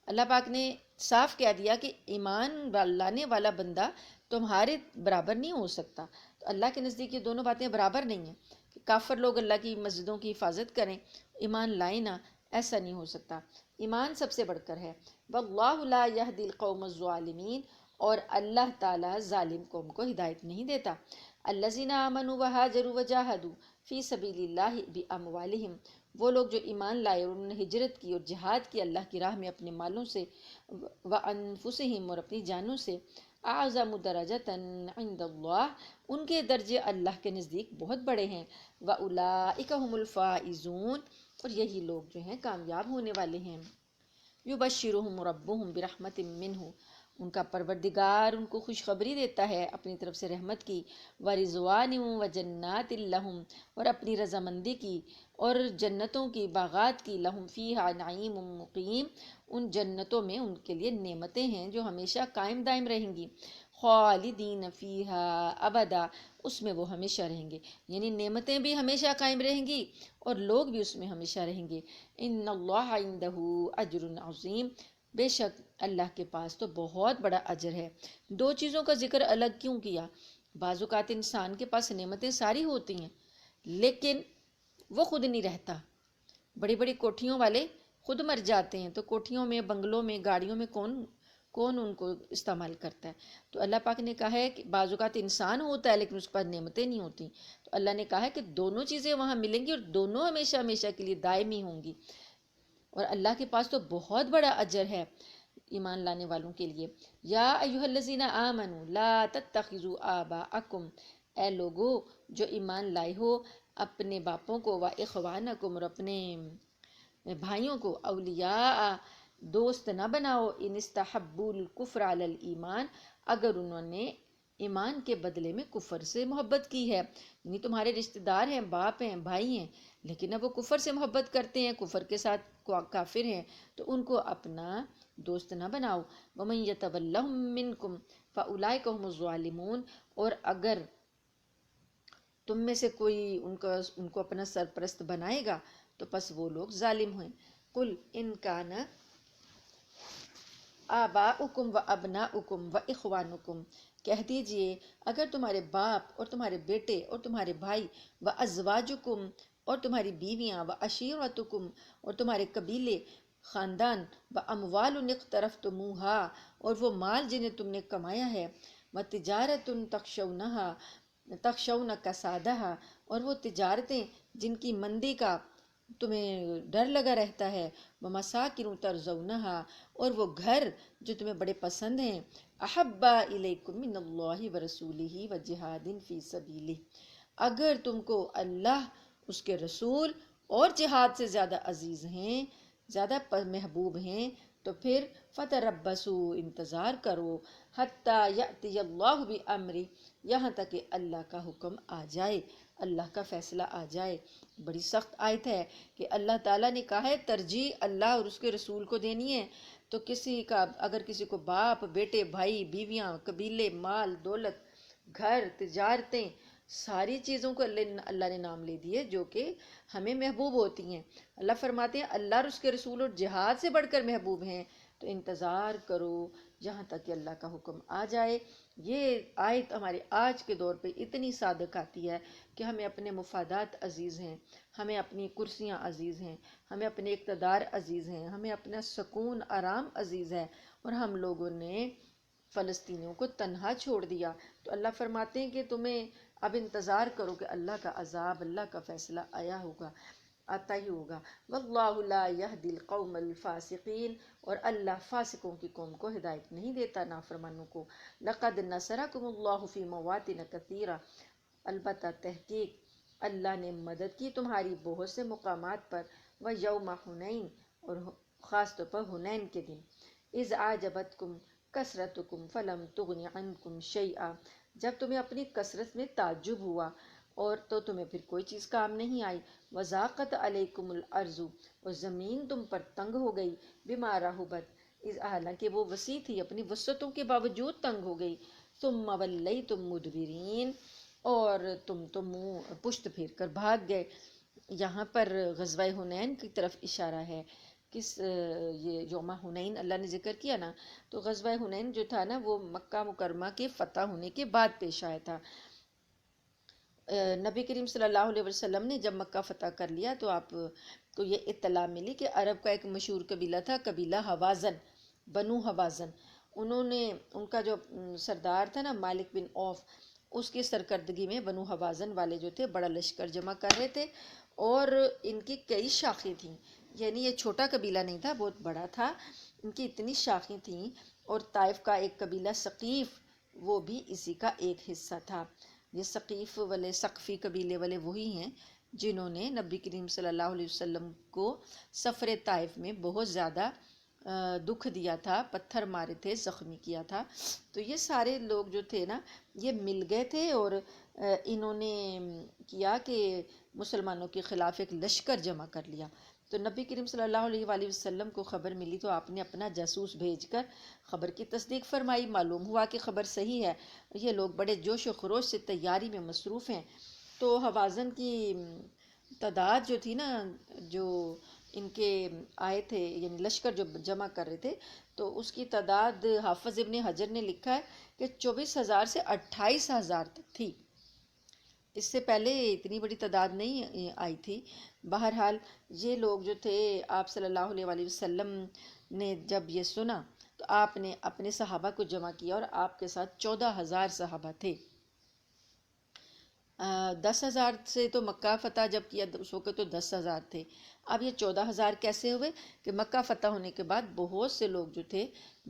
اللہ پاک نے صاف کہہ دیا کہ ایمان لانے والا بندہ تمہارے برابر نہیں ہو سکتا، تو اللہ کے نزدیک یہ دونوں باتیں برابر نہیں ہیں کہ کافر لوگ اللہ کی مسجدوں کی حفاظت کریں، ایمان لائیں نہ، ایسا نہیں ہو سکتا، ایمان سب سے بڑھ کر ہے۔ واللہ لا یہدی القوم الظالمین، اور اللہ تعالیٰ ظالم قوم کو ہدایت نہیں دیتا۔ الذین آمنوا وہاجروا وجاہدوا فی سبیل اللہ باموالہم، وہ لوگ جو ایمان لائے اور انہوں نے ہجرت کی اور جہاد کی اللہ کی راہ میں اپنے مالوں سے، وانفسہم، اور اپنی جانوں سے، اعظم درجۃ عند اللہ، ان کے درجے اللہ کے نزدیک بہت بڑے ہیں، واولئک هم الفائزون، اور یہی لوگ جو ہیں کامیاب ہونے والے ہیں۔ یبشرہم ربہم برحمت منہ، ان کا پروردگار ان کو خوشخبری دیتا ہے اپنی طرف سے رحمت کی، ورضوان وجنات لہم، اور اپنی رضامندی کی اور جنتوں کی، باغات کی، لہم فیہا نعیم مقیم، ان جنتوں میں ان کے لیے نعمتیں ہیں جو ہمیشہ قائم دائم رہیں گی، خالدین فیہا ابدا، اس میں وہ ہمیشہ رہیں گے، یعنی نعمتیں بھی ہمیشہ قائم رہیں گی اور لوگ بھی اس میں ہمیشہ رہیں گے۔ ان اللہ عندہ اجر عظیم، بے شک اللہ کے پاس تو بہت بڑا اجر ہے۔ دو چیزوں کا ذکر الگ کیوں کیا؟ بعض اوقات انسان کے پاس نعمتیں ساری ہوتی ہیں لیکن وہ خود نہیں رہتا، بڑی بڑی کوٹھیوں والے خود مر جاتے ہیں، تو کوٹھیوں میں، بنگلوں میں، گاڑیوں میں کون ان کو استعمال کرتا ہے؟ تو اللہ پاک نے کہا ہے کہ بعض اوقات انسان ہوتا ہے لیکن اس کے پاس نعمتیں نہیں ہوتی، تو اللہ نے کہا ہے کہ دونوں چیزیں وہاں ملیں گی اور دونوں ہمیشہ ہمیشہ کے لیے دائمی ہوں گی، اور اللہ کے پاس تو بہت بڑا اجر ہے۔ ایمان لانے والوں کے لیے۔ یا ایھا الذین آمنوا لا تتخذوا آباءکم، اے لوگو جو ایمان لائے ہو، اپنے باپوں کو، و اخوانکم، اور اپنے بھائیوں کو، اولیاء دوست نہ بناؤ، ان استحبوا الکفر علی الایمان، اگر انہوں نے ایمان کے بدلے میں کفر سے محبت کی ہے، یعنی تمہارے رشتہ دار ہیں، باپ ہیں، بھائی ہیں، لیکن اب وہ کفر سے محبت کرتے ہیں، کفر کے ساتھ کافر ہیں، تو ان کو اپنا دوست نہ بناؤ۔ ومن یتولہم منکم فاولئک ھم الظالمون، اور اگر تم میں سے کوئی ان کو اپنا سرپرست بنائے گا تو پس وہ لوگ ظالم ہیں۔ قل ان کان آباؤکم و ابناؤکم و اخوانکم، کہہ دیجئے اگر تمہارے باپ اور تمہارے بیٹے اور تمہارے بھائی، و ازواجکم، اور تمہاری بیویاں، و عشیرتکم، اور تمہارے قبیلے، خاندان، و اموال اقترفتموہا، اور وہ مال جنہیں تم نے کمایا ہے، و تجارت تخشون کسادہا، اور وہ تجارتیں جن کی مندی کا تمہیں ڈر لگا رہتا ہے، ومساکن ترضونہا، اور وہ گھر جو تمہیں بڑے پسند ہیں، احب الیکم من اللہ ورسولہ وجہاد فی سبیلہ، اگر تم کو اللہ، اس کے رسول اور جہاد سے زیادہ عزیز ہیں، زیادہ محبوب ہیں، تو پھر فتربصوا، انتظار کرو، حتیٰ یأتی اللہ بامرہ، یہاں تک کہ اللہ کا حکم آ جائے، اللہ کا فیصلہ آ جائے۔ بڑی سخت آیت ہے کہ اللہ تعالیٰ نے کہا ہے ترجیح اللہ اور اس کے رسول کو دینی ہے، تو اگر کسی کو باپ، بیٹے، بھائی، بیویاں، قبیلے، مال، دولت، گھر، تجارتیں، ساری چیزوں کو اللہ نے نام لے دیے جو کہ ہمیں محبوب ہوتی ہیں۔ اللہ فرماتے ہیں اللہ اور اس کے رسول اور جہاد سے بڑھ کر محبوب ہیں، تو انتظار کرو جہاں تک کہ اللہ کا حکم آ جائے۔ یہ آیت ہمارے آج کے دور پہ اتنی صادق آتی ہے کہ ہمیں اپنے مفادات عزیز ہیں، ہمیں اپنی کرسیاں عزیز ہیں، ہمیں اپنے اقتدار عزیز ہیں، ہمیں اپنا سکون آرام عزیز ہے، اور ہم لوگوں نے فلسطینیوں کو تنہا چھوڑ دیا۔ تو اللہ فرماتے ہیں کہ تمہیں اب انتظار کرو کہ اللہ کا عذاب، اللہ کا فیصلہ آتا ہی ہوگا۔ واللہ لا یہدی القوم الفاسقین، اور اللہ فاسقوں کی قوم کو ہدایت نہیں دیتا، نافرمانوں کو۔ لقد نصرکم اللہ فی مواطن کثیرہ، البتہ تحقیق اللہ نے مدد کی تمہاری بہت سے مقامات پر، ویوم حنین، اور خاص طور پر حنین کے دن، اذ اعجبتکم کثرتکم فلم تغن عنکم شیئا، جب تمہیں اپنی کثرت میں تعجب ہوا اور تو تمہیں پھر کوئی چیز کام نہیں آئی، وضاقت علیکم الارض، اور زمین تم پر تنگ ہو گئی، بما رحبت، حالانکہ وہ وسیع تھی، اپنی وسعتوں کے باوجود تنگ ہو گئی، ثم ولیتم مدبرین، اور تم تو منہ پشت پھیر کر بھاگ گئے۔ یہاں پر غزوہ حنین کی طرف اشارہ ہے۔ یہ یوم حنین اللہ نے ذکر کیا نا، تو غزوہ حنین جو تھا نا وہ مکہ مکرمہ کے فتح ہونے کے بعد پیش آیا تھا۔ نبی کریم صلی اللہ علیہ وسلم نے جب مکہ فتح کر لیا تو آپ کو یہ اطلاع ملی کہ عرب کا ایک مشہور قبیلہ تھا، قبیلہ حوازن، بنو حوازن، ان کا جو سردار تھا نا مالک بن عوف، اس کی سرکردگی میں بنو حوازن والے جو تھے بڑا لشکر جمع کر رہے تھے، اور ان کی کئی شاخیں تھیں، یعنی یہ چھوٹا قبیلہ نہیں تھا، بہت بڑا تھا، ان کی اتنی شاخیں تھیں۔ اور طائف کا ایک قبیلہ ثقیف، وہ بھی اسی کا ایک حصہ تھا۔ یہ ثقیف والے، ثقفی قبیلے والے وہی ہیں جنہوں نے نبی کریم صلی اللہ علیہ وسلم کو سفر طائف میں بہت زیادہ دکھ دیا تھا، پتھر مارے تھے، زخمی کیا تھا۔ تو یہ سارے لوگ جو تھے نا یہ مل گئے تھے، اور انہوں نے کیا کہ مسلمانوں کے خلاف ایک لشکر جمع کر لیا۔ تو نبی کریم صلی اللہ علیہ وآلہ وسلم کو خبر ملی تو آپ نے اپنا جاسوس بھیج کر خبر کی تصدیق فرمائی، معلوم ہوا کہ خبر صحیح ہے، یہ لوگ بڑے جوش و خروش سے تیاری میں مصروف ہیں۔ تو حوازن کی تعداد جو تھی نا، جو ان کے آئے تھے، یعنی لشکر جو جمع کر رہے تھے، تو اس کی تعداد حافظ ابن حجر نے لکھا ہے کہ 24,000 سے 28,000 تک تھی، اس سے پہلے اتنی بڑی تعداد نہیں آئی تھی۔ بہرحال یہ لوگ جو تھے، آپ صلی اللہ علیہ وآلہ وسلم نے جب یہ سنا تو آپ نے اپنے صحابہ کو جمع کیا، اور آپ کے ساتھ 14,000 صحابہ تھے۔ 10,000 سے تو مکہ فتح جب کیا اس وقت تو 10,000 تھے، اب یہ 14,000 کیسے ہوئے؟ کہ مکہ فتح ہونے کے بعد بہت سے لوگ جو تھے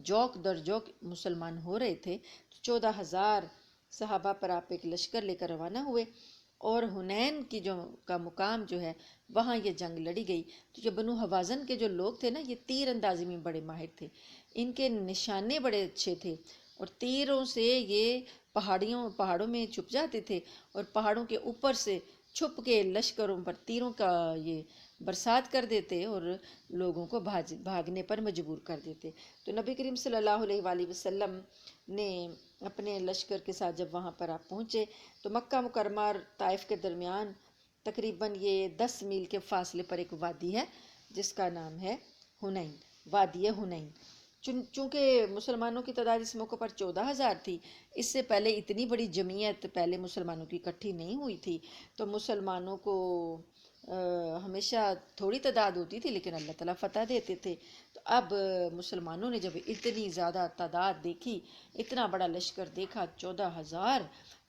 جوک در جوک مسلمان ہو رہے تھے، 14,000 صحابہ پر آپ ایک لشکر لے کر روانہ ہوئے، اور حنین کی کا مقام جو ہے وہاں یہ جنگ لڑی گئی۔ تو جو بنو حوازن کے جو لوگ تھے نا، یہ تیر اندازی میں بڑے ماہر تھے، ان کے نشانے بڑے اچھے تھے، اور تیروں سے یہ پہاڑوں میں چھپ جاتے تھے، اور پہاڑوں کے اوپر سے چھپ کے لشکروں پر تیروں کا یہ برسات کر دیتے اور لوگوں کو بھاگنے پر مجبور کر دیتے۔ تو نبی کریم صلی اللہ علیہ وآلہ وسلم نے اپنے لشکر کے ساتھ جب وہاں پر آپ پہنچے تو مکہ مکرمہ اور طائف کے درمیان تقریباً یہ 10 میل کے فاصلے پر ایک وادی ہے جس کا نام ہے حنین، وادی حنین۔ چونکہ مسلمانوں کی تعداد اس موقع پر 14,000 تھی، اس سے پہلے اتنی بڑی جمعیت پہلے مسلمانوں کی اکٹھی نہیں ہوئی تھی، تو مسلمانوں کو ہمیشہ تھوڑی تعداد ہوتی تھی لیکن اللہ تعالیٰ فتح دیتے تھے۔ تو اب مسلمانوں نے جب اتنی زیادہ تعداد دیکھی، اتنا بڑا لشکر دیکھا 14,000،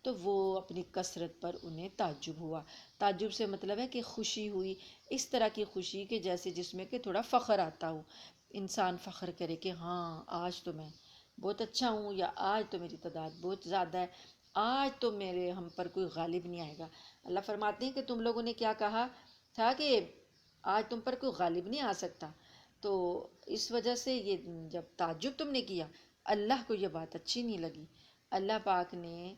تو وہ اپنی کثرت پر انہیں تعجب ہوا۔ تعجب سے مطلب ہے کہ خوشی ہوئی، اس طرح کی خوشی کہ جیسے جس میں کہ تھوڑا فخر آتا ہو، انسان فخر کرے کہ ہاں آج تو میں بہت اچھا ہوں، یا آج تو میری تعداد بہت زیادہ ہے، آج تو ہم پر کوئی غالب نہیں آئے گا۔ اللہ فرماتے ہیں کہ تم لوگوں نے کیا کہا تھا کہ آج تم پر کوئی غالب نہیں آ سکتا، تو اس وجہ سے یہ جب تعجب تم نے کیا، اللہ کو یہ بات اچھی نہیں لگی۔ اللہ پاک نے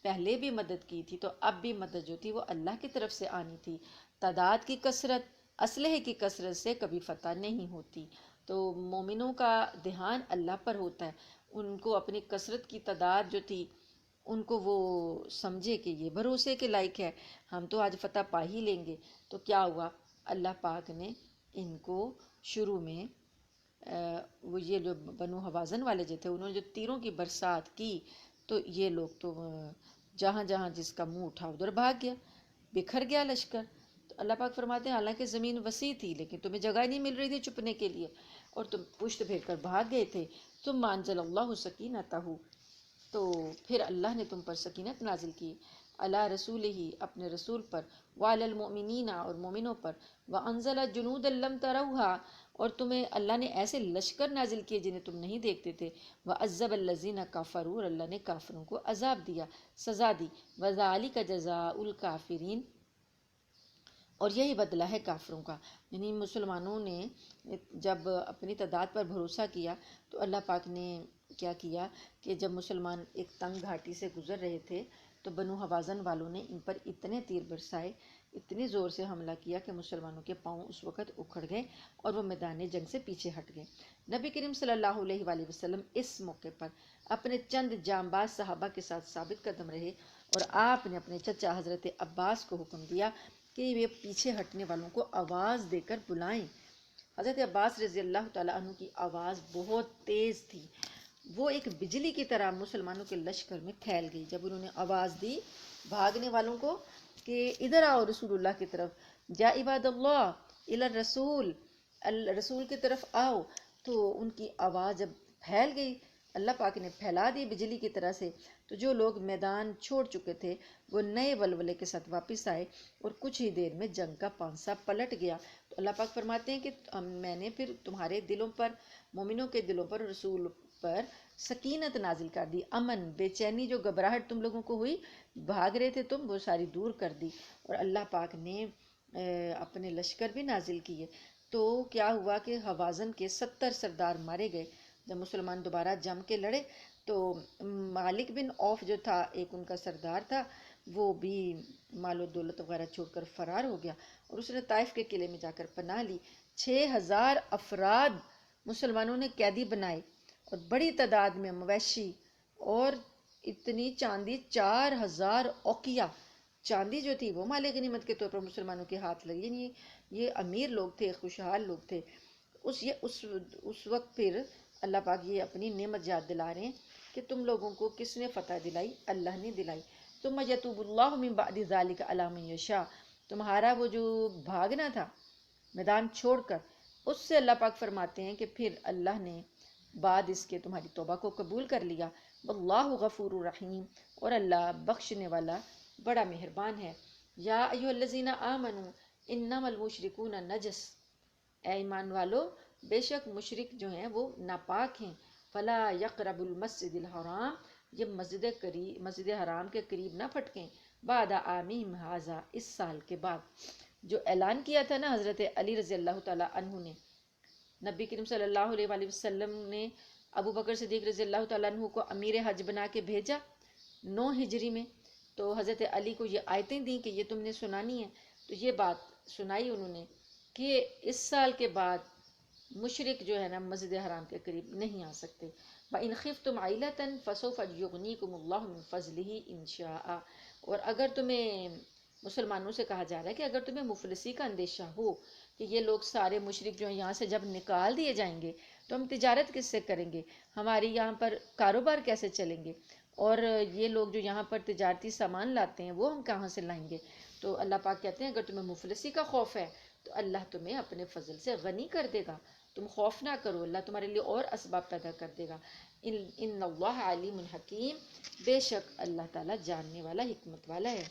پہلے بھی مدد کی تھی، تو اب بھی مدد جو تھی وہ اللہ کی طرف سے آنی تھی۔ تعداد کی کثرت، اسلحے کی کثرت سے کبھی فتح نہیں ہوتی، تو مومنوں کا دھیان اللہ پر ہوتا ہے، ان کو اپنی کثرت کی تعداد جو تھی ان کو وہ سمجھے کہ یہ بھروسے کے لائق ہے، ہم تو آج فتح پا ہی لیں گے۔ تو کیا ہوا، اللہ پاک نے ان کو شروع میں وہ یہ جو بنو حوازن والے جو تھے انہوں نے جو تیروں کی برسات کی، تو یہ لوگ تو جہاں جہاں جس کا منہ اٹھا ادھر بھاگ گیا، بکھر گیا لشکر۔ تو اللہ پاک فرماتے ہیں حالانکہ زمین وسیع تھی لیکن تمہیں جگہ نہیں مل رہی تھی چھپنے کے لیے، اور تم پشت پھیر کر بھاگ گئے تھے۔ ثم انزل اللہ سکینتہ، تو پھر اللہ نے تم پر سکینت نازل کی، علی رسول ہی، اپنے رسول پر، وعلی المؤمنین، اور مومنوں پر، وانزل جنودا لم تروها، اور تمہیں اللہ نے ایسے لشکر نازل کیے جنہیں تم نہیں دیکھتے تھے، وعذب الذین کفروا، اور اللہ نے کافروں کو عذاب دیا، سزا دی، وذالک جزاء الکافرین، اور یہی بدلہ ہے کافروں کا۔ یعنی مسلمانوں نے جب اپنی تعداد پر بھروسہ کیا تو اللہ پاک نے کیا کیا کہ جب مسلمان ایک تنگ گھاٹی سے گزر رہے تھے تو بنو حوازن والوں نے ان پر اتنے تیر برسائے، اتنی زور سے حملہ کیا کہ مسلمانوں کے پاؤں اس وقت اکھڑ گئے اور وہ میدان جنگ سے پیچھے ہٹ گئے۔ نبی کریم صلی اللہ علیہ وآلہ وسلم اس موقع پر اپنے چند جانباز صحابہ کے ساتھ ثابت قدم رہے، اور آپ نے اپنے چچا حضرت عباس کو حکم دیا کہ یہ پیچھے ہٹنے والوں کو آواز دے کر بلائیں۔ حضرت عباس رضی اللہ تعالیٰ عنہ کی آواز بہت تیز تھی، وہ ایک بجلی کی طرح مسلمانوں کے لشکر میں پھیل گئی۔ جب انہوں نے آواز دی بھاگنے والوں کو کہ ادھر آؤ رسول اللہ کی طرف، یا عباد اللہ الی الرسول، رسول کی طرف آؤ، تو ان کی آواز جب پھیل گئی، اللہ پاک نے پھیلا دی بجلی کی طرح سے، تو جو لوگ میدان چھوڑ چکے تھے وہ نئے ولولے کے ساتھ واپس آئے، اور کچھ ہی دیر میں جنگ کا پانسا پلٹ گیا۔ تو اللہ پاک فرماتے ہیں کہ میں نے پھر تمہارے دلوں پر، مومنوں کے دلوں پر، رسول پر سکینت نازل کر دی، امن، بے چینی، جو گھبراہٹ تم لوگوں کو ہوئی، بھاگ رہے تھے تم، وہ ساری دور کر دی، اور اللہ پاک نے اپنے لشکر بھی نازل کیے۔ تو کیا ہوا کہ حوازن کے 70 سردار مارے گئے۔ جب مسلمان دوبارہ جم کے لڑے تو مالک بن عوف جو تھا ایک ان کا سردار تھا، وہ بھی مال و دولت وغیرہ چھوڑ کر فرار ہو گیا، اور اس نے طائف کے قلعے میں جا کر پناہ لی۔ 6,000 افراد مسلمانوں نے قیدی بنائے، اور بڑی تعداد میں مویشی، اور اتنی چاندی، 4,000 اوقیہ چاندی جو تھی وہ مال غنیمت کے طور پر مسلمانوں کے ہاتھ لگی۔ یعنی یہ امیر لوگ تھے، خوشحال لوگ تھے۔ اس وقت پھر اللہ پاک یہ اپنی نعمت یاد دلا رہے ہیں کہ تم لوگوں کو کس نے فتح دلائی؟ اللہ نے دلائی۔ ثم یتوب اللہ من بعد ذلک علی من یشاء، تمہارا وہ جو بھاگنا تھا میدان چھوڑ کر، اس سے اللہ پاک فرماتے ہیں کہ پھر اللہ نے بعد اس کے تمہاری توبہ کو قبول کر لیا۔ واللہ غفور الرحیم، اور اللہ بخشنے والا بڑا مہربان ہے۔ یا ایھا الذین آمنوا انما المشرکون نجس، اے ایمان والو بے شک مشرک جو ہیں وہ ناپاک ہیں، فلا یقربوا المسجد الحرام، یہ مسجد حرام کے قریب نہ پھٹکیں، بعد عامہم ھذا، اس سال کے بعد۔ جو اعلان کیا تھا نا حضرت علی رضی اللہ تعالیٰ عنہ نے، نبی کریم صلی اللہ علیہ وآلہ وسلم نے ابو بکر صدیق رضی اللہ تعالیٰ عنہ کو امیر حج بنا کے بھیجا 9 ہجری میں، تو حضرت علی کو یہ آیتیں دیں کہ یہ تم نے سنانی ہے، تو یہ بات سنائی انہوں نے کہ اس سال کے بعد مشرک جو ہے نا مسجد حرام کے قریب نہیں آ سکتے۔ وَإِنْ خِفْتُمْ عَيْلَةً فَسَوْفَ يُغْنِيكُمُ اللَّهُ مِنْ فَضْلِهِ إِنْ شَاءَ، اور اگر تمہیں مسلمانوں سے کہا جا رہا ہے کہ اگر تمہیں مفلسی کا اندیشہ ہو کہ یہ لوگ سارے مشرک جو ہیں یہاں سے جب نکال دیے جائیں گے تو ہم تجارت کس سے کریں گے، ہماری یہاں پر کاروبار کیسے چلیں گے، اور یہ لوگ جو یہاں پر تجارتی سامان لاتے ہیں وہ ہم کہاں سے لائیں گے۔ تو اللہ پاک کہتے ہیں اگر تمہیں مفلسی کا خوف ہے تو اللہ تمہیں اپنے فضل سے غنی کر دے گا، تم خوف نہ کرو، اللہ تمہارے لیے اور اسباب پیدا کر دے گا۔ ان اللہ علیم حکیم، بے شک اللہ تعالیٰ جاننے والا حکمت والا ہے۔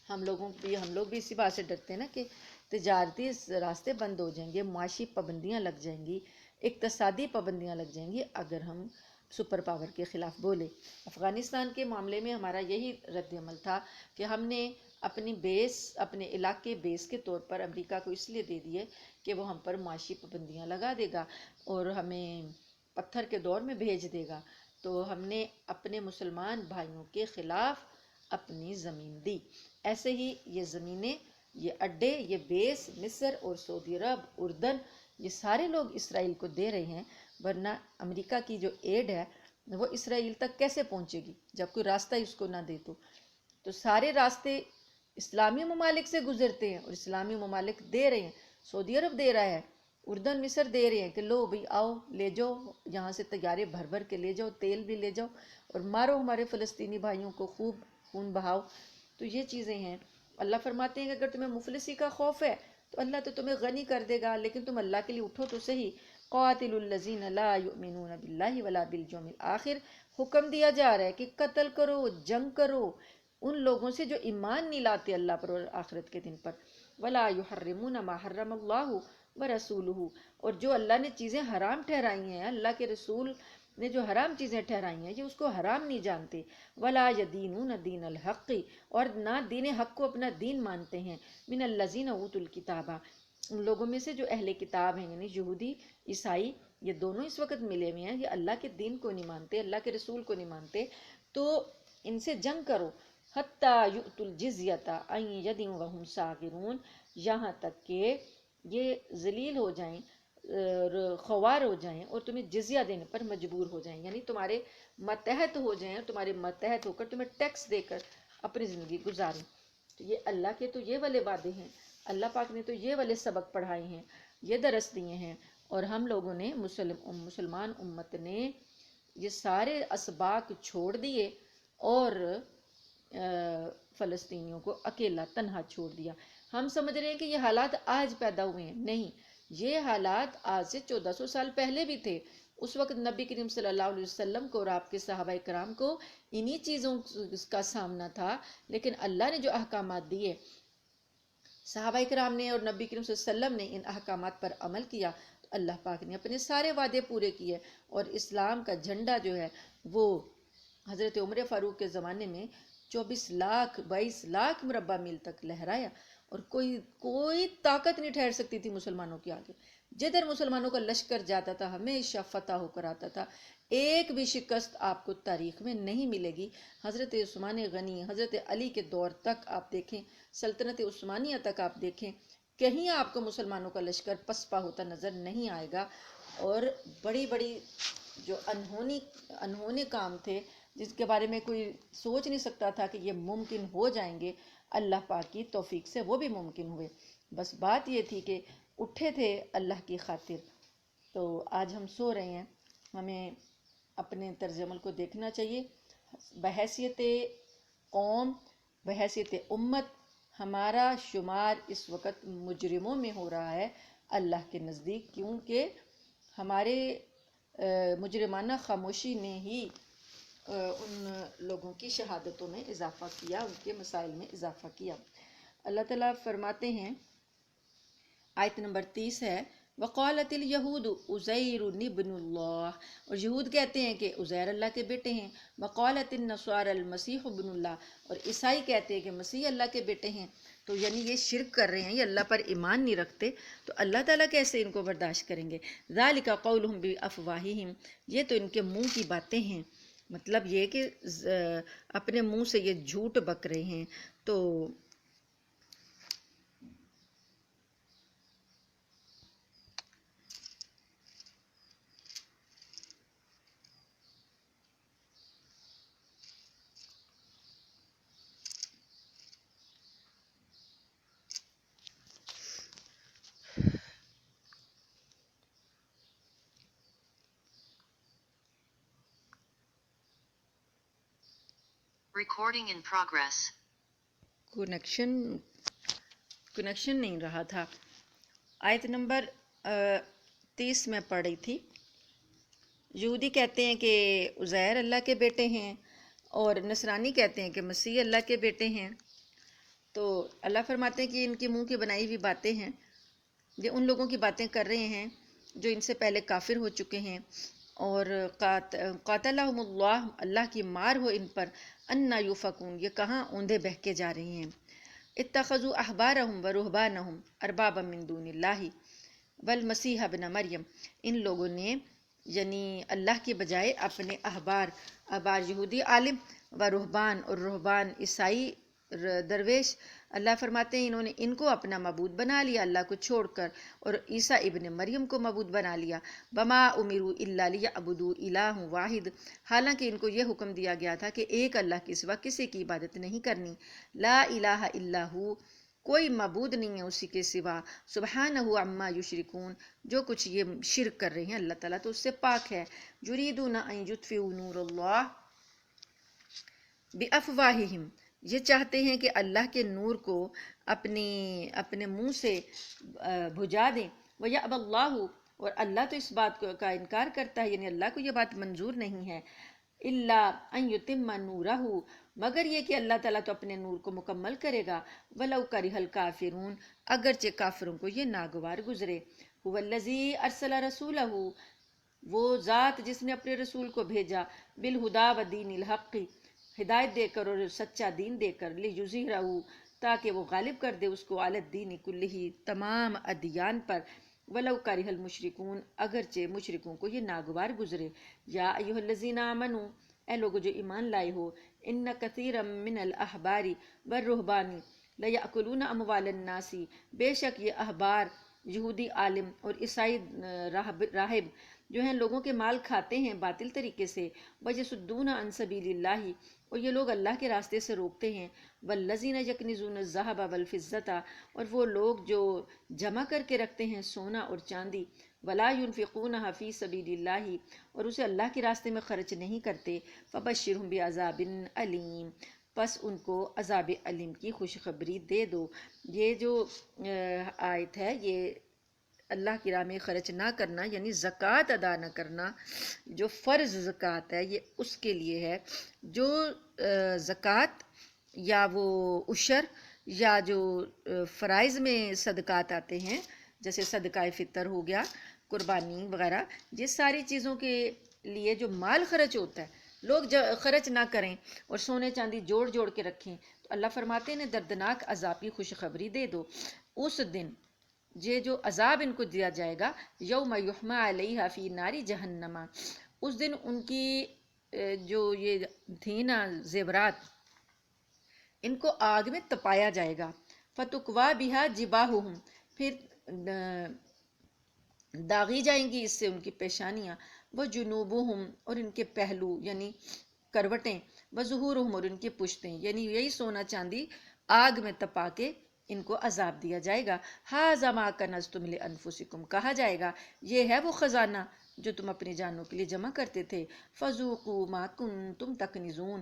ہم لوگ بھی اسی بات سے ڈرتے ہیں نا کہ تجارتی راستے بند ہو جائیں گے، معاشی پابندیاں لگ جائیں گی، اقتصادی پابندیاں لگ جائیں گی اگر ہم سپر پاور کے خلاف بولے۔ افغانستان کے معاملے میں ہمارا یہی رد عمل تھا کہ ہم نے اپنے علاقے بیس کے طور پر امریکہ کو اس لیے دے دیے کہ وہ ہم پر معاشی پابندیاں لگا دے گا اور ہمیں پتھر کے دور میں بھیج دے گا، تو ہم نے اپنے مسلمان بھائیوں کے خلاف اپنی زمین دی۔ ایسے ہی یہ زمینیں، یہ اڈے، یہ بیس مصر اور سعودی عرب، اردن، یہ سارے لوگ اسرائیل کو دے رہے ہیں، ورنہ امریکہ کی جو ایڈ ہے وہ اسرائیل تک کیسے پہنچے گی جب کوئی راستہ ہی اس کو نہ دے تو سارے راستے اسلامی ممالک سے گزرتے ہیں اور اسلامی ممالک دے رہے ہیں، سعودی عرب دے رہا ہے، اردن مصر دے رہے ہیں کہ لو بھئی آؤ لے جاؤ، یہاں سے طیارے بھر بھر کے لے جاؤ، تیل بھی لے جاؤ اور مارو ہمارے فلسطینی بھائیوں کو، خوب خون بہاؤ۔ تو یہ چیزیں ہیں۔ اللہ فرماتے ہیں کہ اگر تمہیں مفلسی کا خوف ہے تو اللہ تو تمہیں غنی کر دے گا، لیکن تم اللہ کے لیے اٹھو تو صحیح۔ قاتل الذین لا یؤمنون باللہ ولا بالیوم الآخر، حکم دیا جا رہا ہے کہ قتل کرو، جنگ کرو ان لوگوں سے جو ایمان نہیں لاتے اللہ پر اور آخرت کے دن پر۔ ولا یحرمون ما حرم اللہ ورسولہ، اور جو اللہ نے چیزیں حرام ٹھہرائی ہیں، اللہ کے رسول نے جو حرام چیزیں ٹھہرائی ہیں یہ اس کو حرام نہیں جانتے۔ ولا یدینون دین الحق، اور نہ دین حق کو اپنا دین مانتے ہیں، من الذین اوتوا الکتاب، ان لوگوں میں سے جو اہل کتاب ہیں، یعنی یہودی عیسائی، یہ دونوں اس وقت ملے ہوئے ہیں، یہ اللہ کے دین کو نہیں مانتے، اللہ کے رسول کو نہیں مانتے، تو ان سے جنگ کرو۔ حتیٰ یؤتوا الجزیۃ عن ید وہم صاغرون، یہاں تک کہ یہ ذلیل ہو جائیں، خوار ہو جائیں اور تمہیں جزیہ دینے پر مجبور ہو جائیں، یعنی تمہارے ماتحت ہو جائیں اور تمہارے ماتحت ہو کر تمہیں ٹیکس دے کر اپنی زندگی گزاریں۔ تو یہ اللہ کے تو یہ والے وعدے ہیں، اللہ پاک نے تو یہ والے سبق پڑھائے ہیں، یہ درس دیے ہیں، اور ہم لوگوں نے مسلمان امت نے یہ سارے اسباق چھوڑ دیے اور فلسطینیوں کو اکیلا تنہا چھوڑ دیا۔ ہم سمجھ رہے ہیں کہ یہ حالات آج پیدا ہوئے ہیں، نہیں، یہ حالات آج سے 1400 سال پہلے بھی تھے۔ اس وقت نبی کریم صلی اللہ علیہ وسلم کو اور آپ کے صحابہ کرام کو انہی چیزوں کا سامنا تھا، لیکن اللہ نے جو احکامات دیے، صحابہ کرام نے اور نبی کریم صلی اللہ علیہ وسلم نے ان احکامات پر عمل کیا، تو اللہ پاک نے اپنے سارے وعدے پورے کیے اور اسلام کا جھنڈا جو ہے وہ حضرت عمر فاروق کے زمانے میں 22 لاکھ مربع میل تک لہرایا، اور کوئی طاقت نہیں ٹھہر سکتی تھی مسلمانوں کے آگے۔ جدھر مسلمانوں کا لشکر جاتا تھا ہمیشہ فتح ہو کر آتا تھا، ایک بھی شکست آپ کو تاریخ میں نہیں ملے گی۔ حضرت عثمان غنی، حضرت علی کے دور تک آپ دیکھیں، سلطنت عثمانیہ تک آپ دیکھیں، کہیں آپ کو مسلمانوں کا لشکر پسپا ہوتا نظر نہیں آئے گا، اور بڑی بڑی جو انہونے کام تھے جس کے بارے میں کوئی سوچ نہیں سکتا تھا کہ یہ ممکن ہو جائیں گے، اللہ پاک کی توفیق سے وہ بھی ممکن ہوئے۔ بس بات یہ تھی کہ اٹھے تھے اللہ کی خاطر۔ تو آج ہم سو رہے ہیں، ہمیں اپنے طرز عمل کو دیکھنا چاہیے۔ بحیثیت قوم، بحیثیت امت، ہمارا شمار اس وقت مجرموں میں ہو رہا ہے اللہ کے نزدیک، کیونکہ ہمارے مجرمانہ خاموشی نے ہی ان لوگوں کی شہادتوں میں اضافہ کیا، ان کے مسائل میں اضافہ کیا۔ اللہ تعالیٰ فرماتے ہیں، آیت نمبر 30 ہے، وقالت الیہود عزیر ابن اللہ، اور یہود کہتے ہیں کہ عزیر اللہ کے بیٹے ہیں، وقالت النصارى المسیح ابن اللہ، اور عیسائی کہتے ہیں کہ مسیح اللہ کے بیٹے ہیں۔ تو یعنی یہ شرک کر رہے ہیں، یہ اللہ پر ایمان نہیں رکھتے، تو اللہ تعالیٰ کیسے ان کو برداشت کریں گے؟ ذالک قولہم بافواہہم، یہ تو ان کے منہ کی باتیں ہیں، مطلب یہ کہ اپنے منہ سے یہ جھوٹ بک رہے ہیں۔ تو Recording in progress. کنیکشن نہیں رہا تھا۔ آیت نمبر 30 میں پڑھ رہی تھی، یہودی کہتے ہیں کہ عزیر اللہ کے بیٹے ہیں، اور نصرانی کہتے ہیں کہ مسیح اللہ کے بیٹے ہیں۔ تو اللہ فرماتے ہیں کہ ان کے منہ کی بنائی ہوئی باتیں ہیں، یہ ان لوگوں کی باتیں کر رہے ہیں جو ان سے پہلے کافر ہو چکے ہیں، اور قاتلہم اللہ، اللہ کی مار ہو ان پر، انا یوفکون، یہ کہاں اوندے بہہ کے جا رہی ہیں۔ اتخذوا احبارہم ورہبانہم اربابا من دون اللہ والمسیح ابن مریم، ان لوگوں نے یعنی اللہ کے بجائے اپنے احبار یہودی عالم و رہبان، اور رہبان عیسائی درویش، اللہ فرماتے ہیں انہوں نے ان کو اپنا معبود بنا لیا اللہ کو چھوڑ کر، اور عیسیٰ ابن مریم کو معبود بنا لیا۔ وما امروا الا لیعبدوا الہ واحد، حالانکہ ان کو یہ حکم دیا گیا تھا کہ ایک اللہ کے سوا کسی کی عبادت نہیں کرنی، لا الہ الا ہو، کوئی معبود نہیں ہے اسی کے سوا، سبحانہ عما یشرکون، جو کچھ یہ شرک کر رہے ہیں اللہ تعالیٰ تو اس سے پاک ہے۔ یریدون ان یطفئوا نور اللہ بافواہہم، یہ چاہتے ہیں کہ اللہ کے نور کو اپنے منہ سے بجھا دیں، وَيَأْبَى اللَّهُ، اور اللہ تو اس بات کا انکار کرتا ہے، یعنی اللہ کو یہ بات منظور نہیں ہے، إِلَّا أَن يُتِمَّ نُورَهُ، مگر یہ کہ اللہ تعالیٰ تو اپنے نور کو مکمل کرے گا، وَلَوْ كَرِهَ الْكَافِرُونَ، اگرچہ کافروں کو یہ ناگوار گزرے۔ هُوَ الَّذِي أَرْسَلَ رَسُولَهُ، وہ ذات جس نے اپنے رسول کو بھیجا، بِالْهُدَى وَدِينِ الْحَقِّ، ہدایت دے کر اور سچا دین دے کر، لِيُظْهِرَهُ، تاکہ وہ غالب کر دے اس کو، عَلَى الدِّينِ كُلِّهِ، تمام ادیان پر، وَلَوْ كَرِهَ الْمُشْرِكُونَ، اگرچہ مشرکوں کو یہ ناگوار گزرے۔ یا ایھا الذین آمنوا، اے لوگو جو ایمان لائے ہو، ان کثیرا من الاحبار والرہبان لیأکلون اموال الناس، بے شک یہ احبار یہودی عالم اور عیسائی راہب جو ہیں لوگوں کے مال کھاتے ہیں باطل طریقے سے، وَيَصُدُّونَ عَن سَبِيلِ اللَّهِ، اور یہ لوگ اللہ کے راستے سے روکتے ہیں، وَالَّذِينَ يَكْنِزُونَ الذَّهَبَ وَالْفِضَّةَ، اور وہ لوگ جو جمع کر کے رکھتے ہیں سونا اور چاندی، وَلَا يُنْفِقُونَهَا فِي سَبِيلِ اللَّهِ، اور اسے اللہ کے راستے میں خرچ نہیں کرتے، فَبَشِّرْهُم بِعَذَابٍ أَلِيمٍ، پس ان کو عذاب علیم کی خوشخبری دے دو۔ یہ جو آیت ہے، یہ اللہ کی راہ میں خرچ نہ کرنا یعنی زکوٰۃ ادا نہ کرنا، جو فرض زکوٰۃ ہے یہ اس کے لیے ہے، جو زکوٰۃ یا وہ عشر یا جو فرائض میں صدقات آتے ہیں، جیسے صدقہ فطر ہو گیا، قربانی وغیرہ، یہ ساری چیزوں کے لیے جو مال خرچ ہوتا ہے، لوگ خرچ نہ کریں اور سونے چاندی جوڑ جوڑ کے رکھیں، تو اللہ فرماتے ہیں دردناک عذاب کی خوشخبری دے دو۔ اس دن یہ جو عذاب ان کو دیا جائے گا، یوم یحمى علیہا فی نار جہنم، اس دن ان کی جو یہ تھی نا زیورات، ان کو آگ میں تپایا جائے گا، فتکویٰ بہا جباہہم، پھر داغی جائیں گی اس سے ان کی پیشانیاں، وجنوبہم، اور ان کے پہلو یعنی کروٹیں، وظہورہم، اور ان کی پشتیں، یعنی یہی سونا چاندی آگ میں تپا کے ان کو عذاب دیا جائے گا۔ ھذا ما کنزتم لانفسکم، کہا جائے گا یہ ہے وہ خزانہ جو تم اپنی جانوں کے لیے جمع کرتے تھے، فذوقوا ما کنتم تکنزون،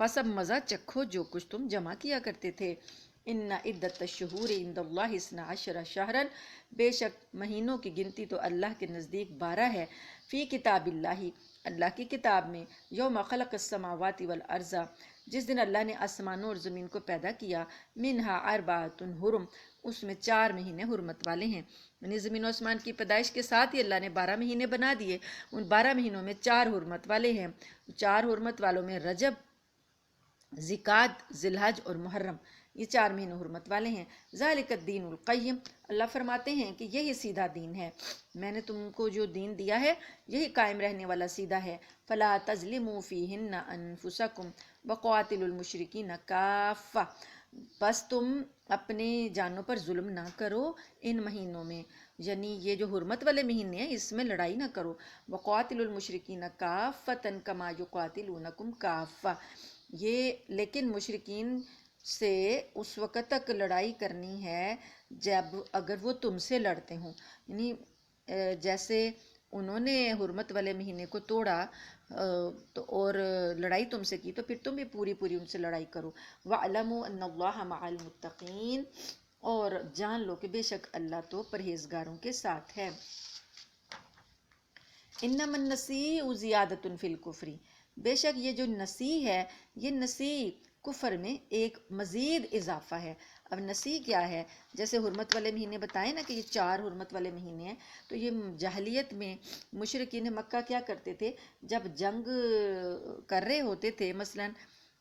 پس اب مزہ چکھو جو کچھ تم جمع کیا کرتے تھے۔ ان عدت الشہور عند اللہ 12 شہرا، بے شک مہینوں کی گنتی تو اللہ کے نزدیک 12 ہے، فی کتاب اللہ، اللہ کی کتاب میں، یوم خلق السماوات والارض، جس دن اللہ نے آسمانوں اور زمین کو پیدا کیا، منہا اربعۃ حرم، اس میں 4 مہینے حرمت والے ہیں، یعنی زمین و آسمان کی پیدائش کے ساتھ ہی اللہ نے 12 مہینے بنا دیے، ان 12 مہینوں میں 4 حرمت والے ہیں، 4 حرمت والوں میں رجب، ذیقعد، ذی الحج اور محرم، یہ 4 مہینے حرمت والے ہیں، ذالک الدین القیم، اللہ فرماتے ہیں کہ یہی سیدھا دین ہے، میں نے تم کو جو دین دیا ہے یہی قائم رہنے والا سیدھا ہے، فلا تظلموا فیہن انفسکم وقاتلوا المشرکین کافہ، بس تم اپنے جانوں پر ظلم نہ کرو ان مہینوں میں، یعنی یہ جو حرمت والے مہینے ہیں اس میں لڑائی نہ کرو، وقاتلوا المشرکین کافۃ کما یقاتلونکم کافہ، یہ لیکن مشرکین سے اس وقت تک لڑائی کرنی ہے جب اگر وہ تم سے لڑتے ہوں، یعنی جیسے انہوں نے حرمت والے مہینے کو توڑا تو اور لڑائی تم سے کی تو پھر تم بھی پوری ان سے لڑائی کرو، وَاعْلَمُوا أَنَّ اللَّهَ مَعَ الْمُتَّقِينَ، اور جان لو کہ بے شک اللہ تو پرہیزگاروں کے ساتھ ہے، انما النسیء زیادۃ فی الکفر، بے شک یہ جو نسیء ہے یہ نسیء کفر میں ایک مزید اضافہ ہے۔ اب نسیء کیا ہے؟ جیسے حرمت والے مہینے بتائے نا کہ یہ 4 حرمت والے مہینے ہیں، تو یہ جاہلیت میں مشرکین مکہ کیا کرتے تھے، جب جنگ کر رہے ہوتے تھے، مثلا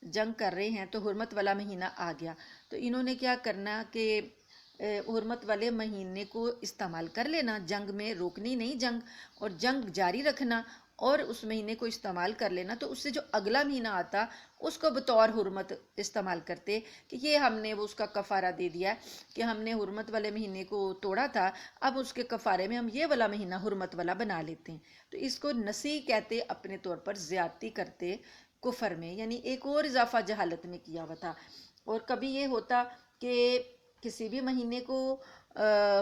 جنگ کر رہے ہیں تو حرمت والا مہینہ آ گیا تو انہوں نے کیا کرنا کہ حرمت والے مہینے کو استعمال کر لینا، جنگ میں روکنی نہیں جنگ، اور جنگ جاری رکھنا اور اس مہینے کو استعمال کر لینا، تو اس سے جو اگلا مہینہ آتا اس کو بطور حرمت استعمال کرتے کہ یہ ہم نے وہ اس کا کفارہ دے دیا کہ ہم نے حرمت والے مہینے کو توڑا تھا، اب اس کے کفارے میں ہم یہ والا مہینہ حرمت والا بنا لیتے ہیں، تو اس کو نسیء کہتے، اپنے طور پر زیادتی کرتے کفر میں، یعنی ایک اور اضافہ جہالت میں کیا ہوا تھا۔ اور کبھی یہ ہوتا کہ کسی بھی مہینے کو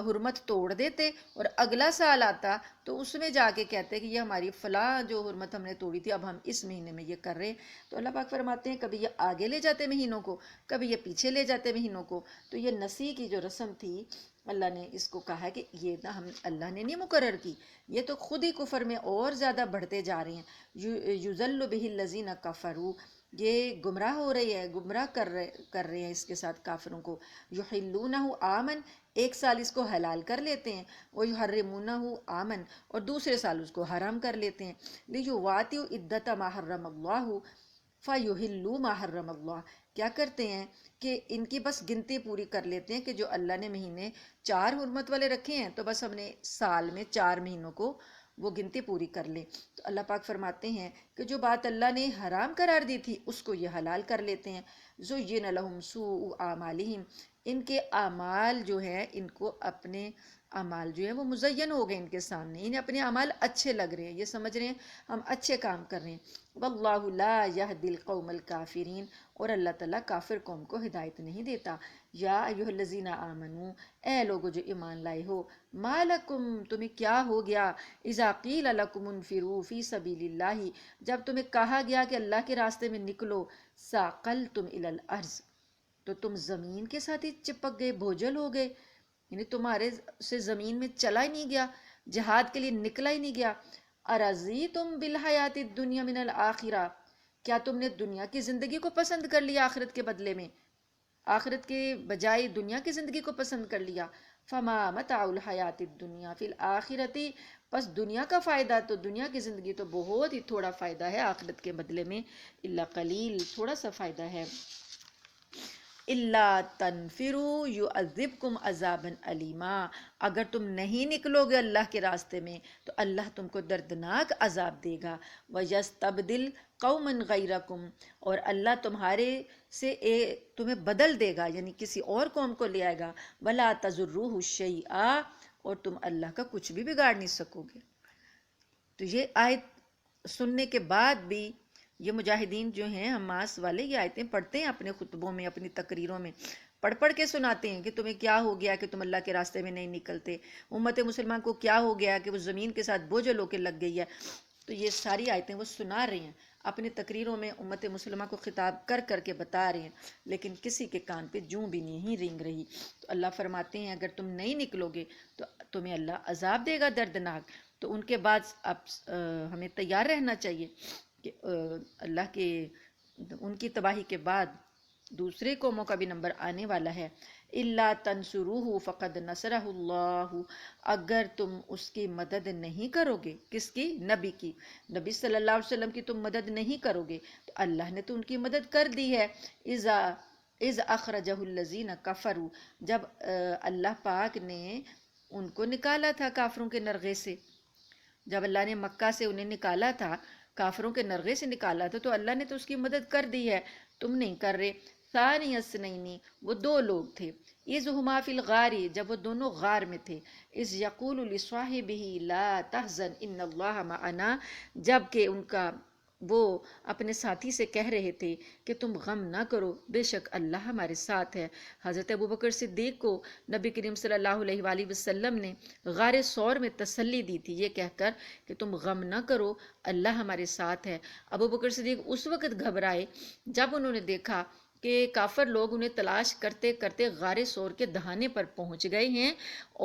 حرمت توڑ دیتے اور اگلا سال آتا تو اس میں جا کے کہتے کہ یہ ہماری فلاں جو حرمت ہم نے توڑی تھی اب ہم اس مہینے میں یہ کر رہے ہیں، تو اللہ پاک فرماتے ہیں کبھی یہ آگے لے جاتے مہینوں کو، کبھی یہ پیچھے لے جاتے مہینوں کو، تو یہ نسیء کی جو رسم تھی اللہ نے اس کو کہا کہ یہ نہ ہم اللہ نے نہیں مقرر کی، یہ تو خود ہی کفر میں اور زیادہ بڑھتے جا رہے ہیں، یضل بہ الذین کفروا، یہ گمراہ ہو رہی ہے، گمراہ کر رہے ہیں اس کے ساتھ کافروں کو، یحلونہ عامن، ایک سال اس کو حلال کر لیتے ہیں، ویحرمونہ عامن، اور دوسرے سال اس کو حرام کر لیتے ہیں، لیواطئوا عدۃ ما حرم اللہ فیحلوا ما حرم اللہ، کیا کرتے ہیں کہ ان کی بس گنتی پوری کر لیتے ہیں کہ جو اللہ نے مہینے 4 حرمت والے رکھے ہیں تو بس ہم نے سال میں 4 مہینوں کو وہ گنتی پوری کر لیں، تو اللہ پاک فرماتے ہیں کہ جو بات اللہ نے حرام قرار دی تھی اس کو یہ حلال کر لیتے ہیں، زین لہم سوء اعمالہم، ان کے اعمال جو ہیں ان کو اپنے اعمال جو ہیں وہ مزین ہو گئے ان کے سامنے، انہیں اپنے اعمال اچھے لگ رہے ہیں، یہ سمجھ رہے ہیں ہم اچھے کام کر رہے ہیں، واللہ لا یہدی القوم الکافرین، اور اللہ تعالیٰ کافر قوم کو ہدایت نہیں دیتا، یا ایھا الذین آمنو، اے لوگو جو ایمان لائے ہو، ما لکم، تمہیں کیا ہو گیا، اذا قیل لکم انفروا فی سبیل اللہ، جب تمہیں کہا گیا کہ اللہ کے راستے میں نکلو، ثاقلتم الی الارض، تو تم زمین کے ساتھ ہی چپک گئے، بوجھل ہو گئے، یعنی تمہارے سے زمین میں چلا ہی نہیں گیا، جہاد کے لیے نکلا ہی نہیں گیا، ارضیتم بالحیات الدنیا من الآخرہ، کیا تم نے دنیا کی زندگی کو پسند کر لیا آخرت کے بدلے میں، آخرت کے بجائے دنیا کی زندگی کو پسند کر لیا، فما متاع الحیات الدنیا فی الآخرۃ، بس دنیا کا فائدہ تو دنیا کی زندگی تو بہت ہی تھوڑا فائدہ ہے آخرت کے بدلے میں، الا قلیل، تھوڑا سا فائدہ ہے، الا تنفروا یعذبکم عذابا علیما، اگر تم نہیں نکلو گے اللہ کے راستے میں تو اللہ تم کو دردناک عذاب دے گا، ویستبدل قوما غیرکم، اور اللہ تمہارے سے تمہیں بدل دے گا، یعنی کسی اور قوم کو لے آئے گا، ولا تضروہ شیئا، اور تم اللہ کا کچھ بھی بگاڑ نہیں سکو گے۔ تو یہ آیت سننے کے بعد بھی یہ مجاہدین جو ہیں حماس والے یہ آیتیں پڑھتے ہیں اپنے خطبوں میں، اپنی تقریروں میں پڑھ کے سناتے ہیں کہ تمہیں کیا ہو گیا کہ تم اللہ کے راستے میں نہیں نکلتے، امت مسلمان کو کیا ہو گیا کہ وہ زمین کے ساتھ بوجھل ہو کے لگ گئی ہے، تو یہ ساری آیتیں وہ سنا رہی ہیں، اپنی تقریروں میں امت مسلمہ کو خطاب کر کر کے بتا رہے ہیں، لیکن کسی کے کان پہ جوں بھی نہیں رینگ رہی۔ تو اللہ فرماتے ہیں اگر تم نہیں نکلو گے تو تمہیں اللہ عذاب دے گا دردناک۔ تو ان کے بعد اب ہمیں تیار رہنا چاہیے کہ اللہ کے ان کی تباہی کے بعد دوسرے قوموں کا بھی نمبر آنے والا ہے۔ اِلَّا تَنْصُرُوهُ فَقَدْ نَصَرَهُ اللَّهُ، اگر تم اس کی مدد نہیں کرو گے، کس کی؟ نبی کی، نبی صلی اللہ علیہ وسلم کی تم مدد نہیں کرو گے تو اللہ نے تو ان کی مدد کر دی ہے۔ اِذْ أَخْرَجَهُ الَّذِينَ كَفَرُوا، جب اللہ پاک نے ان کو نکالا تھا کافروں کے نرغے سے، جب اللہ نے مکہ سے انہیں نکالا تھا، کافروں کے نرغے سے نکالا تھا، تو اللہ نے تو اس کی مدد کر دی ہے، تم نہیں کر رہے۔ ثانی اثنین، وہ دو لوگ تھے، اذ ہما فی الغار، جب وہ دونوں غار میں تھے، اذ یقول لصاحبہ لا تحزن ان اللہ معنا، جب کہ ان کا وہ اپنے ساتھی سے کہہ رہے تھے کہ تم غم نہ کرو، بے شک اللہ ہمارے ساتھ ہے۔ حضرت ابوبکر صدیق کو نبی کریم صلی اللہ علیہ وآلہ وسلم نے غار ثور میں تسلی دی تھی یہ کہہ کر کہ تم غم نہ کرو، اللہ ہمارے ساتھ ہے۔ ابوبکر صدیق اس وقت گھبرائے جب انہوں نے دیکھا کہ کافر لوگ انہیں تلاش کرتے کرتے غار ثور کے دہانے پر پہنچ گئے ہیں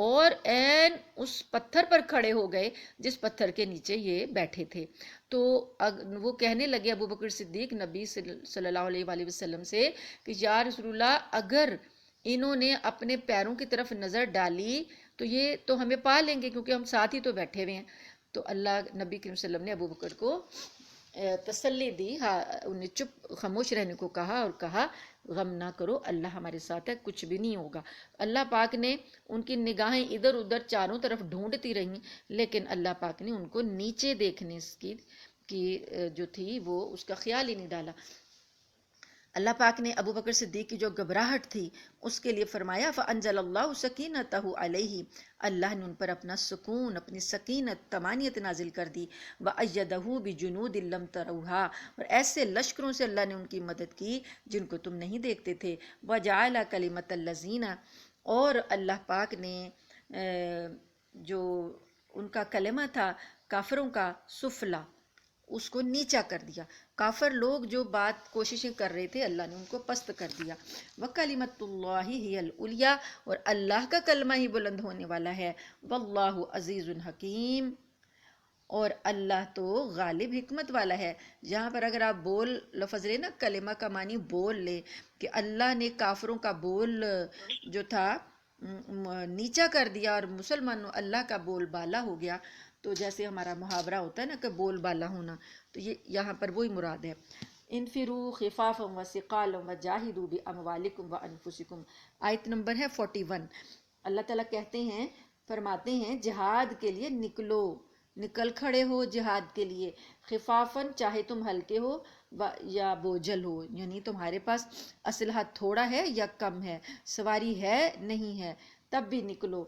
اور عین اس پتھر پر کھڑے ہو گئے جس پتھر کے نیچے یہ بیٹھے تھے۔ تو وہ کہنے لگے ابوبکر صدیق نبی صلی اللہ علیہ وآلہ وسلم سے کہ یا رسول اللہ، اگر انہوں نے اپنے پیروں کی طرف نظر ڈالی تو یہ تو ہمیں پا لیں گے کیونکہ ہم ساتھ ہی تو بیٹھے ہوئے ہیں۔ تو اللہ نبی کریم صلی اللہ علیہ وسلم نے ابوبکر کو تسلی دی، انہیں چپ خاموش رہنے کو کہا اور کہا غم نہ کرو، اللہ ہمارے ساتھ ہے، کچھ بھی نہیں ہوگا۔ اللہ پاک نے ان کی نگاہیں ادھر ادھر چاروں طرف ڈھونڈتی رہیں، لیکن اللہ پاک نے ان کو نیچے دیکھنے کی جو تھی وہ اس کا خیال ہی نہیں ڈالا۔ اللہ پاک نے ابوبکر صدیق کی جو گھبراہٹ تھی اس کے لیے فرمایا فَأَنزَلَ اللَّهُ سَكِينَتَهُ عَلَيْهِ، اللہ نے ان پر اپنا سکون، اپنی سکینت، طمانینت نازل کر دی۔ وَأَيَّدَهُ بِجُنُودٍ لَّمْ تَرَوْهَا، اور ایسے لشکروں سے اللہ نے ان کی مدد کی جن کو تم نہیں دیکھتے تھے۔ وَجَعَلَ كَلِمَةَ الَّذِينَ، اور اللہ پاک نے جو ان کا کلمہ تھا کافروں کا، سفلا، اس کو نیچا کر دیا۔ کافر لوگ جو بات کوششیں کر رہے تھے اللہ نے ان کو پست کر دیا۔ وَكَلِمَةُ اللَّهِ هِيَ الْعُلْيَا، اور اللہ کا کلمہ ہی بلند ہونے والا ہے۔ وَاللَّهُ عَزِيزٌ حَكِيمٌ، اور اللہ تو غالب حکمت والا ہے۔ یہاں پر اگر آپ بول لفظ لے نا، کلمہ کا معنی بول لے، کہ اللہ نے کافروں کا بول جو تھا نیچا کر دیا اور مسلمانوں اللہ کا بول بالا ہو گیا، تو جیسے ہمارا محاورہ ہوتا ہے نا کہ بول بالا ہونا، تو یہ یہاں پر وہی مراد ہے۔ انفروا خفافا وثقالا وجاہدوا باموالکم وانفسکم، آیت نمبر ہے 41۔ اللہ تعالیٰ کہتے ہیں، فرماتے ہیں جہاد کے لیے نکلو، نکل کھڑے ہو جہاد کے لیے۔ خفافاً، چاہے تم ہلکے ہو یا بوجھل ہو، یعنی تمہارے پاس اسلحہ تھوڑا ہے یا کم ہے، سواری ہے نہیں ہے، تب بھی نکلو۔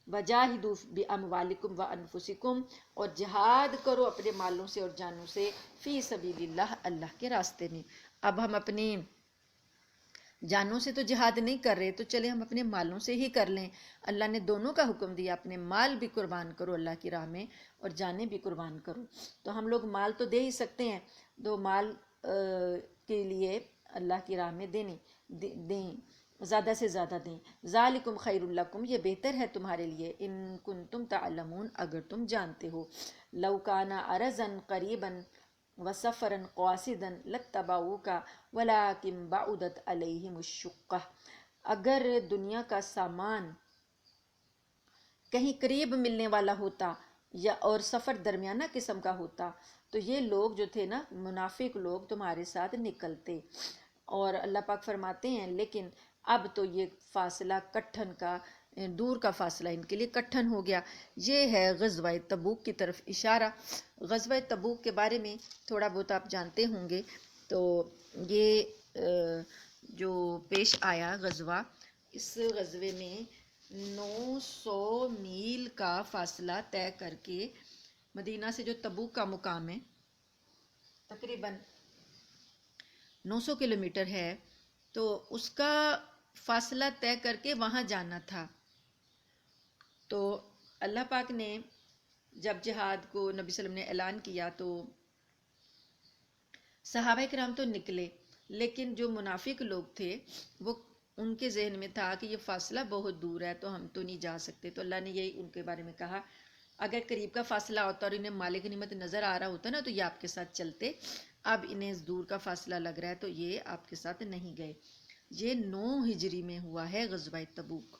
وجاہدوا باموالکم وانفسکم، اور جہاد کرو اپنے مالوں سے اور جانوں سے، فی سبیل اللہ، اللہ کے راستے میں۔ اب ہم اپنی جانوں سے تو جہاد نہیں کر رہے، تو چلے ہم اپنے مالوں سے ہی کر لیں۔ اللہ نے دونوں کا حکم دیا، اپنے مال بھی قربان کرو اللہ کی راہ میں اور جانیں بھی قربان کرو۔ تو ہم لوگ مال تو دے ہی سکتے ہیں، تو مال کے لیے اللہ کی راہ میں دیں، زیادہ سے زیادہ دیں۔ ذالکم خیر لکم، یہ بہتر ہے تمہارے لیے، ان کنتم تعلمون، اگر تم جانتے ہو۔ لو کان ارضا قریبا وسفرا قاصدا لاتبعوک ولکن بعدت علیہم الشقہ، اگر دنیا کا سامان کہیں قریب ملنے والا ہوتا یا اور سفر درمیانہ قسم کا ہوتا تو یہ لوگ جو تھے نا، منافق لوگ، تمہارے ساتھ نکلتے۔ اور اللہ پاک فرماتے ہیں لیکن اب تو یہ فاصلہ کٹھن کا، دور کا فاصلہ ان کے لیے کٹھن ہو گیا۔ یہ ہے غزوہ تبوک کی طرف اشارہ۔ غزوہ تبوک کے بارے میں تھوڑا بہت آپ جانتے ہوں گے، تو یہ جو پیش آیا غزوہ، اس غزوے میں 900 میل کا فاصلہ طے کر کے مدینہ سے جو تبوک کا مقام ہے تقریباً 900 کلومیٹر ہے، تو اس کا فاصلہ طے کر کے وہاں جانا تھا۔ تو اللہ پاک نے جب جہاد کو نبی صلی اللہ علیہ وسلم نے اعلان کیا تو صحابہ کرام تو نکلے، لیکن جو منافق لوگ تھے وہ ان کے ذہن میں تھا کہ یہ فاصلہ بہت دور ہے تو ہم تو نہیں جا سکتے. تو اللہ نے یہی ان کے بارے میں کہا اگر قریب کا فاصلہ ہوتا اور انہیں مالک نعمت نظر آ رہا ہوتا نا تو یہ آپ کے ساتھ چلتے، اب انہیں دور کا فاصلہ لگ رہا ہے تو یہ آپ کے ساتھ نہیں گئے. یہ 9 ہجری میں ہوا ہے غزوہ تبوک،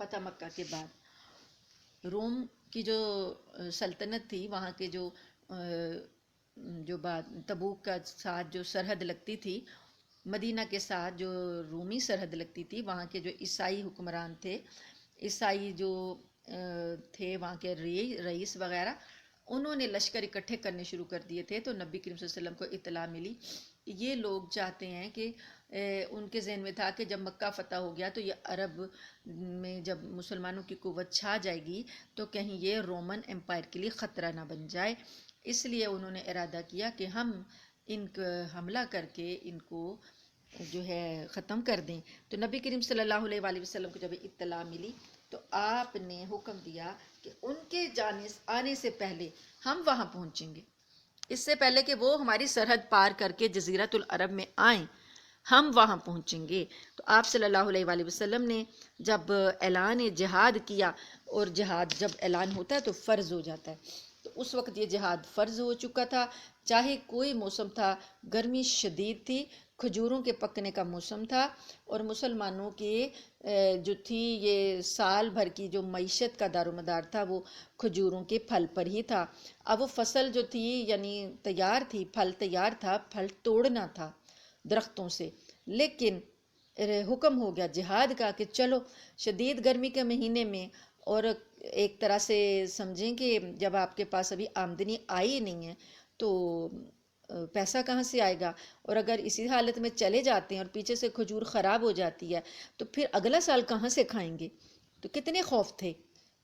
فتح مکہ کے بعد. روم کی جو سلطنت تھی، وہاں کے جو تبوک کا ساتھ جو سرحد لگتی تھی مدینہ کے ساتھ، جو رومی سرحد لگتی تھی، وہاں کے جو عیسائی حکمران تھے، عیسائی جو تھے وہاں کے رئیس وغیرہ، انہوں نے لشکر اکٹھے کرنے شروع کر دیے تھے. تو نبی کریم صلی اللہ علیہ وسلم کو اطلاع ملی یہ لوگ چاہتے ہیں کہ ان کے ذہن میں تھا کہ جب مکہ فتح ہو گیا تو یہ عرب میں جب مسلمانوں کی قوت چھا جائے گی تو کہیں یہ رومن امپائر کے لیے خطرہ نہ بن جائے، اس لیے انہوں نے ارادہ کیا کہ ہم ان کو حملہ کر کے ان کو جو ہے ختم کر دیں. تو نبی کریم صلی اللہ علیہ وآلہ وسلم کو جب اطلاع ملی تو آپ نے حکم دیا کہ ان کے آنے سے پہلے ہم وہاں پہنچیں گے، اس سے پہلے کہ وہ ہماری سرحد پار کر کے جزیرۃ العرب میں آئیں ہم وہاں پہنچیں گے. تو آپ صلی اللہ علیہ وآلہ وسلم نے جب اعلان جہاد کیا، اور جہاد جب اعلان ہوتا ہے تو فرض ہو جاتا ہے، تو اس وقت یہ جہاد فرض ہو چکا تھا. چاہے کوئی موسم تھا، گرمی شدید تھی، کھجوروں کے پکنے کا موسم تھا، اور مسلمانوں کے جو تھی یہ سال بھر کی جو معیشت کا دار و مدار تھا وہ کھجوروں کے پھل پر ہی تھا. اب وہ فصل جو تھی یعنی تیار تھی، پھل تیار تھا، پھل توڑنا تھا درختوں سے، لیکن حکم ہو گیا جہاد کا کہ چلو شدید گرمی کے مہینے میں، اور ایک طرح سے سمجھیں کہ جب آپ کے پاس ابھی آمدنی آئی نہیں ہے تو پیسہ کہاں سے آئے گا، اور اگر اسی حالت میں چلے جاتے ہیں اور پیچھے سے کھجور خراب ہو جاتی ہے تو پھر اگلا سال کہاں سے کھائیں گے. تو کتنے خوف تھے،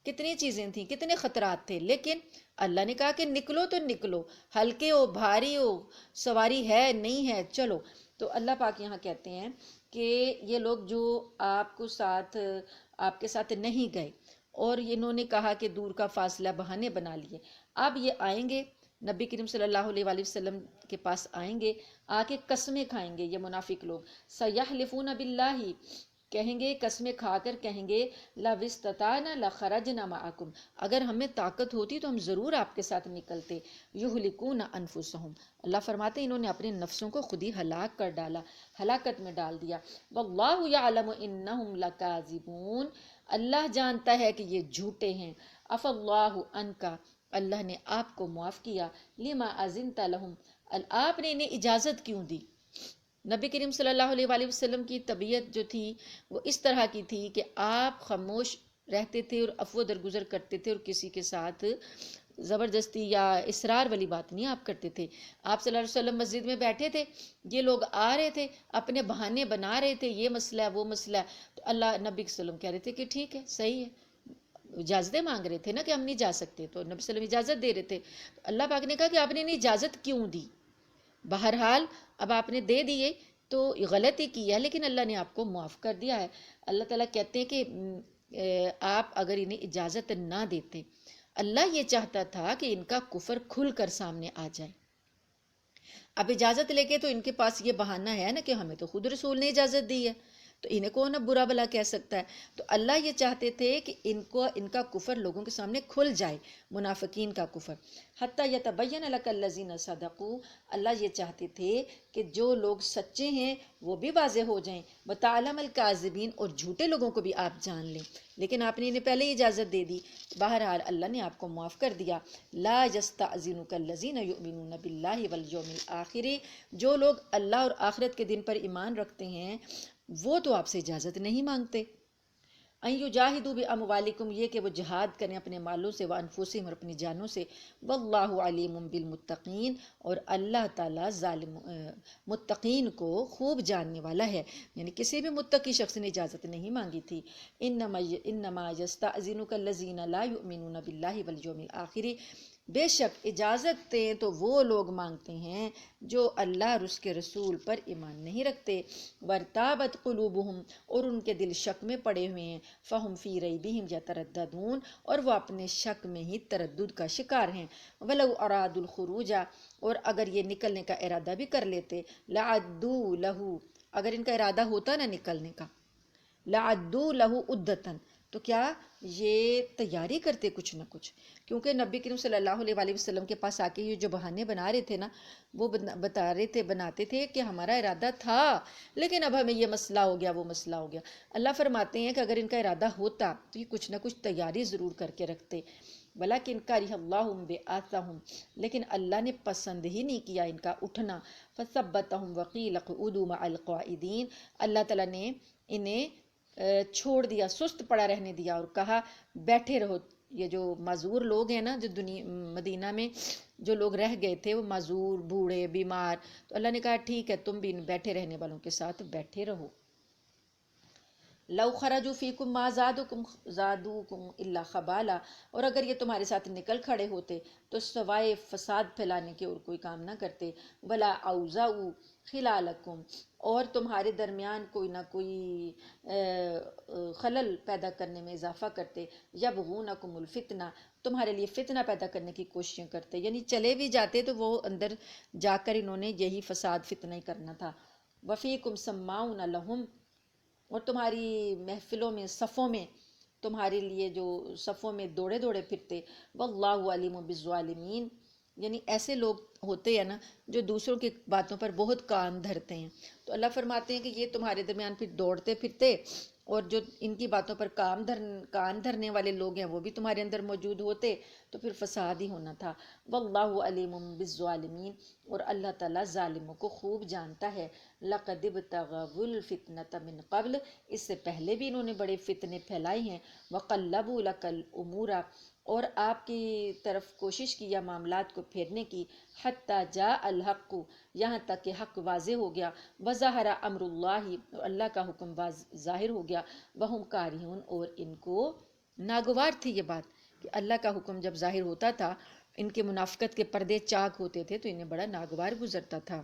کتنی چیزیں تھیں، کتنے خطرات تھے، لیکن اللہ نے کہا کہ نکلو تو نکلو، ہلکے ہو بھاری ہو، سواری ہے نہیں ہے، چلو. تو اللہ پاک یہاں کہتے ہیں کہ یہ لوگ جو آپ کے ساتھ نہیں گئے اور انہوں نے کہا کہ دور کا فاصلہ بہانے بنا لیے، اب یہ آئیں گے نبی کریم صلی اللہ علیہ وآلہ وسلم کے پاس آئیں گے، آ کے قسمیں کھائیں گے. یہ منافق لوگ سَيَحْلِفُونَ بِاللَّهِ کہیں گے، قسمیں کھا کر کہیں گے لَوِ اسْتَطَعْنَا لَخَرَجْنَا مَعَكُمْ اگر ہمیں طاقت ہوتی تو ہم ضرور آپ کے ساتھ نکلتے. يُهْلِكُونَ أَنفُسَهُمْ اللہ فرماتے ہیں انہوں نے اپنے نفسوں کو خود ہی ہلاک کر ڈالا، ہلاکت میں ڈال دیا. وَاللَّهُ يَعْلَمُ إِنَّهُمْ لَكَاذِبُونَ اللہ جانتا ہے کہ یہ جھوٹے ہیں. عَفَا اللَّهُ عَنْكَ اللہ نے آپ کو معاف کیا. لما اذنت لهم آپ نے انہیں اجازت کیوں دی. نبی کریم صلی اللہ علیہ وآلہ وسلم کی طبیعت جو تھی وہ اس طرح کی تھی کہ آپ خاموش رہتے تھے اور عفو درگزر کرتے تھے، اور کسی کے ساتھ زبردستی یا اصرار والی بات نہیں آپ کرتے تھے. آپ صلی اللہ علیہ وسلم مسجد میں بیٹھے تھے، یہ لوگ آ رہے تھے اپنے بہانے بنا رہے تھے، یہ مسئلہ ہے وہ مسئلہ ہے، تو اللہ نبی صلی اللہ علیہ وسلم کہہ رہے تھے کہ ٹھیک ہے صحیح ہے، اجازتیں مانگ رہے تھے نا کہ ہم نہیں جا سکتے، تو نبی صلی اللہ علیہ وسلم اجازت دے رہے تھے. تو اللہ پاک نے کہا کہ آپ نے انہیں اجازت کیوں دی. بہرحال اب آپ نے دے دیے تو غلطی کی ہے، لیکن اللہ نے آپ کو معاف کر دیا ہے. اللہ تعالیٰ کہتے ہیں کہ آپ اگر انہیں اجازت نہ دیتے، اللہ یہ چاہتا تھا کہ ان کا کفر کھل کر سامنے آ جائے. اب اجازت لے کے تو ان کے پاس یہ بہانہ ہے نا کہ ہمیں تو خود رسول نے اجازت دی ہے، تو انہیں کون اب برا بلا کہہ سکتا ہے. تو اللہ یہ چاہتے تھے کہ ان کا کفر لوگوں کے سامنے کھل جائے، منافقین کا کفر. حتیٰ یتبین لک الذین صدقوا اللہ یہ چاہتے تھے کہ جو لوگ سچے ہیں وہ بھی واضح ہو جائیں، وتعلم الکاذبین اور جھوٹے لوگوں کو بھی آپ جان لیں، لیکن آپ نے انہیں پہلے ہی اجازت دے دی. بہرحال اللہ نے آپ کو معاف کر دیا. لا یستأذنک الذین یؤمنون باللہ والیوم الآخر جو لوگ اللہ اور آخرت کے دن پر ایمان رکھتے ہیں وہ تو آپ سے اجازت نہیں مانگتے. ان یجاہدوا باموالکم یہ کہ وہ جہاد کریں اپنے مالوں سے، وانفسہم اور اپنی جانوں سے. واللہ علیم بالمتقین اور اللہ تعالیٰ متقین کو خوب جاننے والا ہے. یعنی کسی بھی متقی شخص نے اجازت نہیں مانگی تھی. انما یستأذنک الذین لا یؤمنون باللہ والیوم الآخر بے شک اجازت دیں تو وہ لوگ مانگتے ہیں جو اللہ اور اس کے رسول پر ایمان نہیں رکھتے، ورتابت قلوبہم اور ان کے دل شک میں پڑے ہوئے ہیں، فہم فی ریبہم یترددون اور وہ اپنے شک میں ہی تردد کا شکار ہیں، ولو اراد الخروج اور اگر یہ نکلنے کا ارادہ بھی کر لیتے، لعدو لہو اگر ان کا ارادہ ہوتا نا نکلنے کا، لعدو لہو عدتن تو کیا یہ تیاری کرتے کچھ نہ کچھ، کیونکہ نبی کریم صلی اللہ علیہ وآلہ وسلم کے پاس آ کے یہ جو بہانے بنا رہے تھے نا، وہ بناتے تھے کہ ہمارا ارادہ تھا لیکن اب ہمیں یہ مسئلہ ہو گیا وہ مسئلہ ہو گیا۔ اللہ فرماتے ہیں کہ اگر ان کا ارادہ ہوتا تو یہ کچھ نہ کچھ تیاری ضرور کر کے رکھتے، ولیکن کرہ اللہ بعثہم لیکن اللہ نے پسند ہی نہیں کیا ان کا اٹھنا، فثبتہم وقیل اقعدوا مع القاعدین اللہ تعالیٰ نے انہیں چھوڑ دیا، سست پڑا رہنے دیا اور کہا بیٹھے رہو۔ یہ جو معذور لوگ ہیں نا، جو مدینہ میں جو لوگ رہ گئے تھے وہ معذور، بوڑھے، بیمار، تو اللہ نے کہا ٹھیک ہے تم بھی ان بیٹھے رہنے والوں کے ساتھ بیٹھے رہو۔ لو خرجوا فیکم ما زادوکم الا خبالا اور اگر یہ تمہارے ساتھ نکل کھڑے ہوتے تو سوائے فساد پھیلانے کے اور کوئی کام نہ کرتے، ولا اوزعوا خلالکم اور تمہارے درمیان کوئی نہ کوئی خلل پیدا کرنے میں اضافہ کرتے، یبغونکم الفتنہ تمہارے لیے فتنہ پیدا کرنے کی کوششیں کرتے، یعنی چلے بھی جاتے تو وہ اندر جا کر انہوں نے یہی فساد فتنہ ہی کرنا تھا۔ وفیکم سماعون لہم اور تمہاری محفلوں میں صفوں میں تمہارے لیے جو صفوں میں دوڑے دوڑے پھرتے، واللہ علیم بالظالمین یعنی ایسے لوگ ہوتے ہیں نا جو دوسروں کی باتوں پر بہت کان دھرتے ہیں، تو اللہ فرماتے ہیں کہ یہ تمہارے درمیان پھر دوڑتے پھرتے اور جو ان کی باتوں پر کان دھرنے والے لوگ ہیں وہ بھی تمہارے اندر موجود ہوتے تو پھر فساد ہی ہونا تھا۔ واللہ علیم بالظالمین اور اللہ تعالیٰ ظالموں کو خوب جانتا ہے۔ لقد ابتغوا الفتنة من قبل اس سے پہلے بھی انہوں نے بڑے فتنے پھیلائے ہیں، وقلبوا لك الامور اور آپ کی طرف کوشش کی یا معاملات کو پھیرنے کی، حتی جاء الحق یہاں تک کہ حق واضح ہو گیا، وظہر امر اللہ اللہ کا حکم ظاہر ہو گیا، وہم کارہون اور ان کو ناگوار تھی یہ بات کہ اللہ کا حکم جب ظاہر ہوتا تھا ان کے منافقت کے پردے چاک ہوتے تھے تو انہیں بڑا ناگوار گزرتا تھا۔